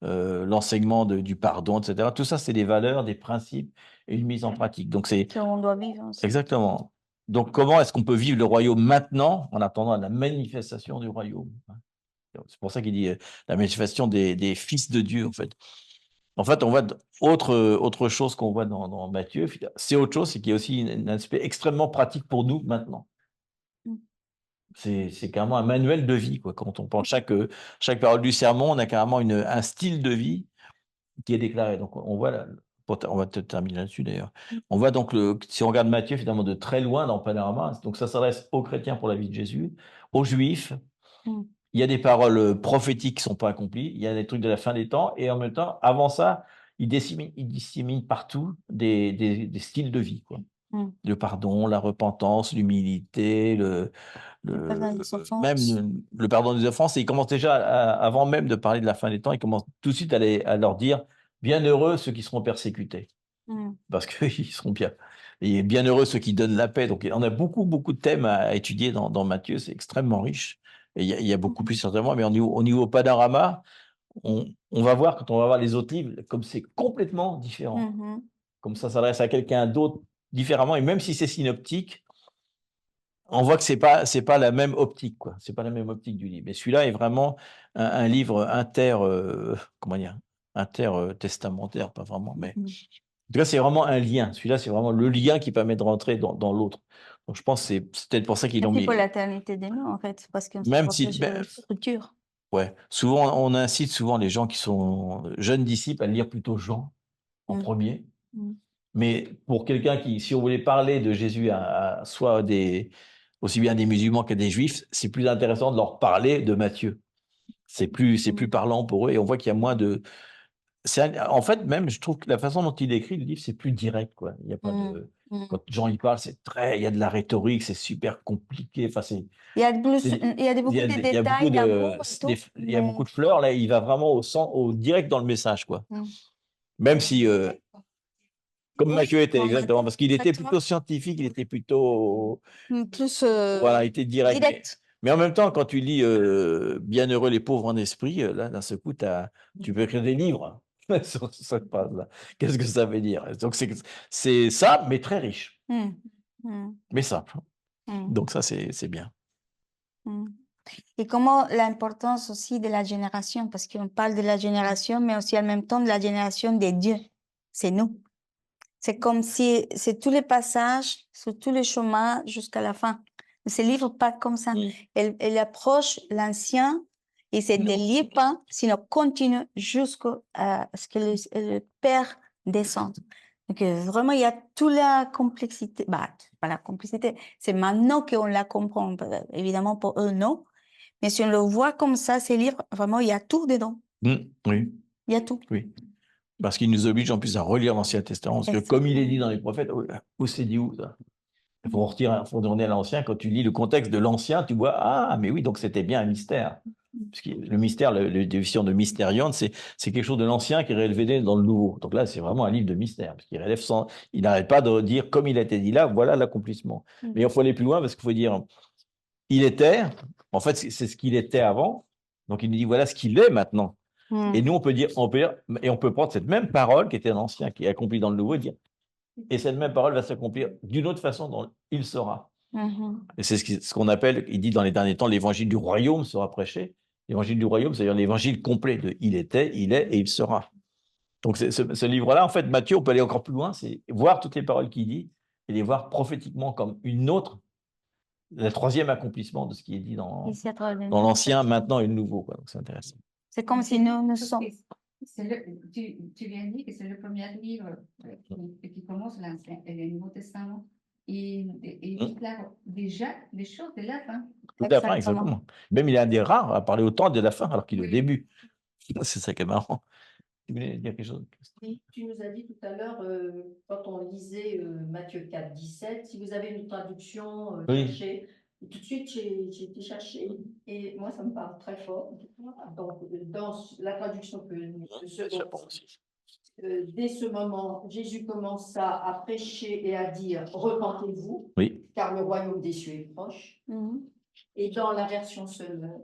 S1: l'enseignement du pardon, etc. Tout ça, c'est des valeurs, des principes et une mise en pratique. Donc, c'est
S2: qu'on doit vivre ensemble.
S1: Exactement. Donc, comment est-ce qu'on peut vivre le royaume maintenant en attendant la manifestation du royaume? C'est pour ça qu'il dit la manifestation des fils de Dieu, en fait. En fait, on voit autre chose qu'on voit dans Matthieu. C'est autre chose, c'est qu'il y a aussi un aspect extrêmement pratique pour nous maintenant. C'est carrément un manuel de vie, quoi. Quand on prend chaque parole du sermon, on a carrément un style de vie qui est déclaré. Donc, on voit, on va peut-être terminer là-dessus d'ailleurs. On voit donc, si on regarde Matthieu, finalement, de très loin dans le panorama, donc ça s'adresse aux chrétiens pour la vie de Jésus, aux juifs. Il y a des paroles prophétiques qui ne sont pas accomplies, il y a des trucs de la fin des temps, et en même temps, avant ça, il dissémine partout des styles de vie, quoi. Le pardon, la repentance, l'humilité, même le pardon des offenses. Et il commence déjà, avant même de parler de la fin des temps, il commence tout de suite à leur dire « Bienheureux ceux qui seront persécutés ». Parce qu'ils seront bien. Et bienheureux ceux qui donnent la paix. Donc, on a beaucoup, beaucoup de thèmes à étudier dans Matthieu. C'est extrêmement riche. Et il y a beaucoup plus certainement, mais au niveau panorama, on va voir, quand on va voir les autres livres, comme c'est complètement différent.
S2: Mhm.
S1: Comme ça s'adresse à quelqu'un d'autre différemment, et même si c'est synoptique, on voit que c'est pas la même optique, quoi. C'est pas la même optique du livre. Mais celui-là est vraiment un livre comment dire, testamentaire, pas vraiment, mais
S2: Mhm.
S1: en tout cas, c'est vraiment un lien. Celui-là, c'est vraiment le lien qui permet de rentrer dans l'autre. Donc, je pense que c'est peut-être pour ça qu'ils l'ont
S2: Merci
S1: mis.
S2: pour l'éternité de nous, en fait, parce qu'on se
S1: Même si,
S2: protège de la structure.
S1: ouais, souvent, on incite souvent les gens qui sont jeunes disciples à lire plutôt Jean en
S2: Mm.
S1: premier.
S2: Mm.
S1: Mais pour quelqu'un qui, si on voulait parler de Jésus à soit aussi bien des musulmans que des juifs, c'est plus intéressant de leur parler de Matthieu. C'est plus parlant pour eux, et on voit qu'il y a moins de. En fait, même, je trouve que la façon dont il écrit le livre, c'est plus direct, quoi. Il y a pas de. Quand Jean y parle, il y a de la rhétorique, c'est super compliqué. Enfin,
S2: Il y a, beaucoup
S1: il
S2: de
S1: y a beaucoup
S2: détails d'amour et tout,
S1: il y a beaucoup de fleurs. Là, il va vraiment au direct dans le message, quoi. Même si, comme Matthieu était, exactement, parce qu'il était plutôt scientifique, il était plutôt.
S2: plus
S1: Voilà, il était direct.
S2: direct.
S1: Mais en même temps, quand tu lis Bienheureux les pauvres en esprit, là, d'un seul coup, tu peux écrire des livres sur cette phrase-là. Qu'est-ce que ça veut dire? Donc, c'est ça, mais très riche, mais simple. Donc, ça, c'est bien.
S2: Et comment l'importance aussi de la génération, parce qu'on parle de la génération, mais aussi en même temps de la génération des dieux. C'est nous. C'est comme si c'est tous les passages, sur tous les chemins jusqu'à la fin. Ce livre pas comme ça. Elle approche l'ancien et c'est des livres pas, sinon continue jusqu'à ce que le Père descende. Donc vraiment, il y a toute la complexité. Bah, pas la complexité. C'est maintenant qu'on la comprend. Évidemment, pour eux, non. Mais si on le voit comme ça, ces livres, vraiment, il y a tout dedans.
S1: Oui.
S2: Il y a tout.
S1: Oui. Parce qu'il nous oblige en plus à relire l'Ancien Testament. Parce que comme il est dit dans les prophètes, où c'est dit où ça? Il faut retourner à l'Ancien. Quand tu lis le contexte de l'Ancien, tu vois, ah, mais oui, donc c'était bien un mystère. Parce que le mystère, la définition de mystérion, c'est quelque chose de l'Ancien qui est relevé dans le Nouveau. Donc là, c'est vraiment un livre de mystère. Parce qu'il il n'arrête pas de dire, comme il a été dit là, voilà l'accomplissement. Mais il faut aller plus loin parce qu'il faut dire, il était, en fait, c'est ce qu'il était avant. Donc il nous dit, voilà ce qu'il est maintenant. Et nous, on peut prendre cette même parole qui était dans l'Ancien, qui est accomplie dans le Nouveau, et dire, et cette même parole va s'accomplir d'une autre façon dont il sera. Et c'est ce qu'on appelle, il dit dans les derniers temps, l'évangile du royaume sera prêché. L'évangile du royaume, c'est-à-dire l'évangile complet de il était, il est et il sera. Donc ce livre-là, en fait, Matthieu, on peut aller encore plus loin, c'est voir toutes les paroles qu'il dit et les voir prophétiquement comme le troisième accomplissement de ce qui est dit dans l'Ancien, maintenant et le Nouveau. Quoi. Donc c'est intéressant.
S2: C'est comme si nous sommes.
S4: Tu viens de dire que c'est le premier livre qui commence l'Ancien et le Nouveau Testament. Et il déclare déjà les choses de la fin.
S1: Tout à la fin, exactement. Même il est un des rares à parler autant de la fin alors qu'il est au début. C'est ça qui est marrant. Tu voulais dire quelque chose?
S6: Oui, tu nous as dit tout à l'heure, quand on lisait Matthieu 4, 17, si vous avez une traduction, cherchez. Et tout de suite, j'ai été chercher et moi, ça me parle très fort. Donc, dans la traduction que dès ce moment, Jésus commença à prêcher et à dire « Repentez-vous, car le royaume des cieux est proche. » Et dans la version Semeur,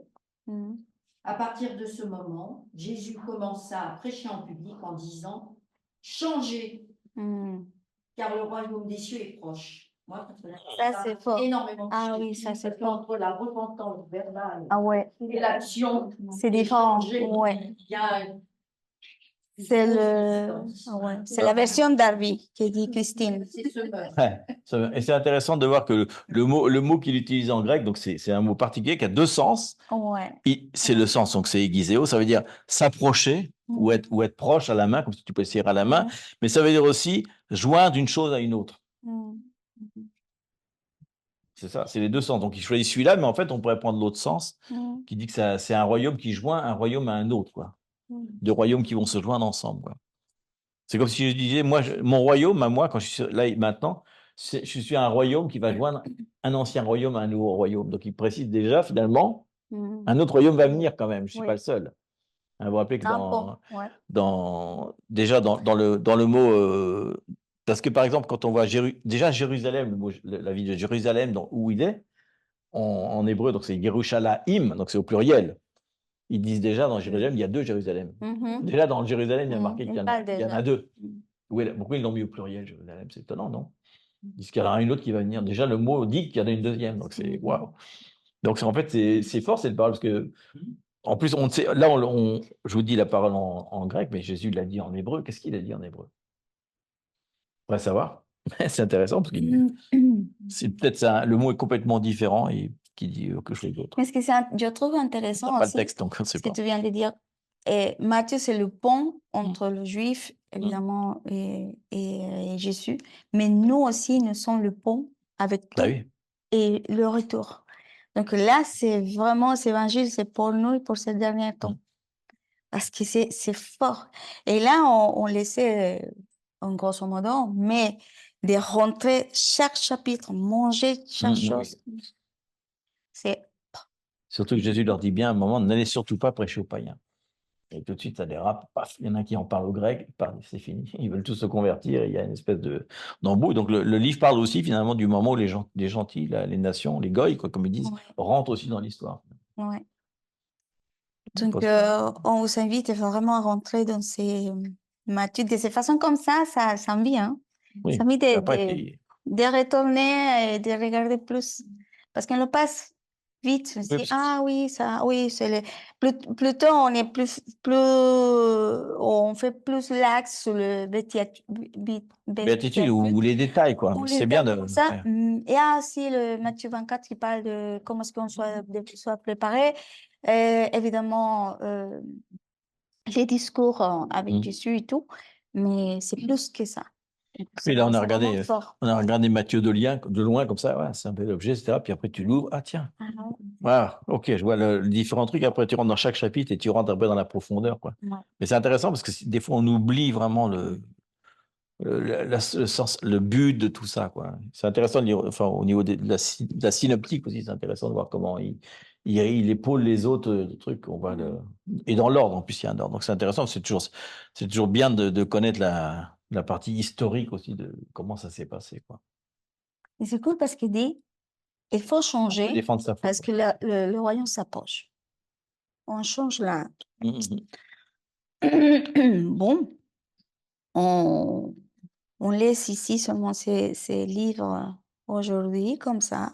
S6: à partir de ce moment, Jésus commença à prêcher en public en disant « Changez, car le royaume des cieux est proche. » Moi,
S2: ça c'est fort.
S6: Énormément.
S2: Ah oui, ça c'est fort.
S6: Entre la repentance verbale
S2: et
S6: l'action,
S2: c'est différent. Ouais. C'est la version d'Harvey qui dit Christine.
S1: Et c'est intéressant de voir que le mot qu'il utilise en grec, donc c'est un mot particulier qui a deux sens. C'est le sens, donc c'est aiguiséo, ça veut dire s'approcher ou être proche à la main, comme si tu peux serrer à la main, mais ça veut dire aussi joindre une chose à une autre. C'est ça, c'est les deux sens. Donc il choisit celui-là, mais en fait on pourrait prendre l'autre sens, qui dit que c'est un royaume qui joint un royaume à un autre, quoi. Deux royaumes qui vont se joindre ensemble, quoi. C'est comme si je disais, moi, mon royaume, à moi, quand je suis là maintenant, je suis un royaume qui va joindre un ancien royaume à un nouveau royaume. Donc, il précise déjà, finalement, un autre royaume va venir quand même. Je ne suis pas le seul. Vous vous rappelez que déjà dans le mot, parce que par exemple, quand on voit déjà Jérusalem, la ville de Jérusalem, où il est, en hébreu, donc c'est Yerushalayim, donc c'est au pluriel. Ils disent déjà dans Jérusalem, il y a 2 Jérusalem. Déjà dans le Jérusalem, il y a marqué qu'il y en a 2. Pourquoi ils l'ont mis au pluriel, Jérusalem? C'est étonnant, non? Ils disent qu'il y en a une autre qui va venir. Déjà, le mot dit qu'il y en a une deuxième, donc c'est waouh. Donc en fait, c'est fort cette parole, parce que en plus, on sait, là, je vous dis la parole en grec, mais Jésus l'a dit en hébreu. Qu'est-ce qu'il a dit en hébreu? On va savoir. C'est intéressant parce que c'est peut-être le mot est complètement différent et qui dit quelque chose d'autre.
S2: Mais ce que je trouve intéressant
S1: pas
S2: aussi,
S1: le texte, donc on sait
S2: ce que
S1: pas.
S2: tu viens de dire, Matthieu, c'est le pont entre le juif, évidemment, et Jésus. Mais nous aussi, nous sommes le pont avec tout et le retour. Donc là, c'est vraiment, cet évangile, c'est pour nous et pour ces derniers temps. Parce que c'est fort. Et là, on laissait, en grosso modo, mais de rentrer chaque chapitre, manger chaque chose. C'est...
S1: Surtout que Jésus leur dit bien à un moment, n'allez surtout pas prêcher aux païens. Et tout de suite, ça dérape, paf, il y en a qui en parlent au grec, c'est fini. Ils veulent tous se convertir, et il y a une espèce d'embrouille. Donc le livre parle aussi finalement du moment où les gentils, les nations, les goïs, comme ils disent, rentrent aussi dans l'histoire.
S2: Ouais. Donc, on vous invite vraiment à rentrer dans ces Matthieu de cette façon comme ça envie, hein. Ça envie de retourner et de regarder plus. Parce qu'on le passe vite. On se dit, ah oui, ça, oui, c'est plutôt on est on fait plus l'axe sur le
S1: béatitude ou les détails, quoi. C'est bien de
S2: ça. Il y a aussi le Matthieu 24 qui parle de comment est-ce qu'on soit préparé. Évidemment, les discours avec Jésus et tout, mais c'est plus que ça.
S1: Et là, on a regardé Matthieu de loin, comme ça, ouais, c'est un bel objet, etc. Puis après, tu l'ouvres, ah tiens, voilà, ok, je vois les différents trucs. Après, tu rentres dans chaque chapitre et tu rentres un peu dans la profondeur, quoi. Ouais. Mais c'est intéressant parce que des fois, on oublie vraiment le sens, le but de tout ça, quoi. C'est intéressant de lire, enfin, au niveau de la synoptique aussi, c'est intéressant de voir comment il épaule les autres trucs. On voit et dans l'ordre, en plus, il y a un ordre. Donc, c'est intéressant. C'est toujours bien de connaître la partie historique aussi de comment ça s'est passé, quoi.
S2: Et c'est cool parce qu'il dit, il faut changer parce que le royaume s'approche. On change là. Bon, on laisse ici seulement ces livres aujourd'hui, comme ça.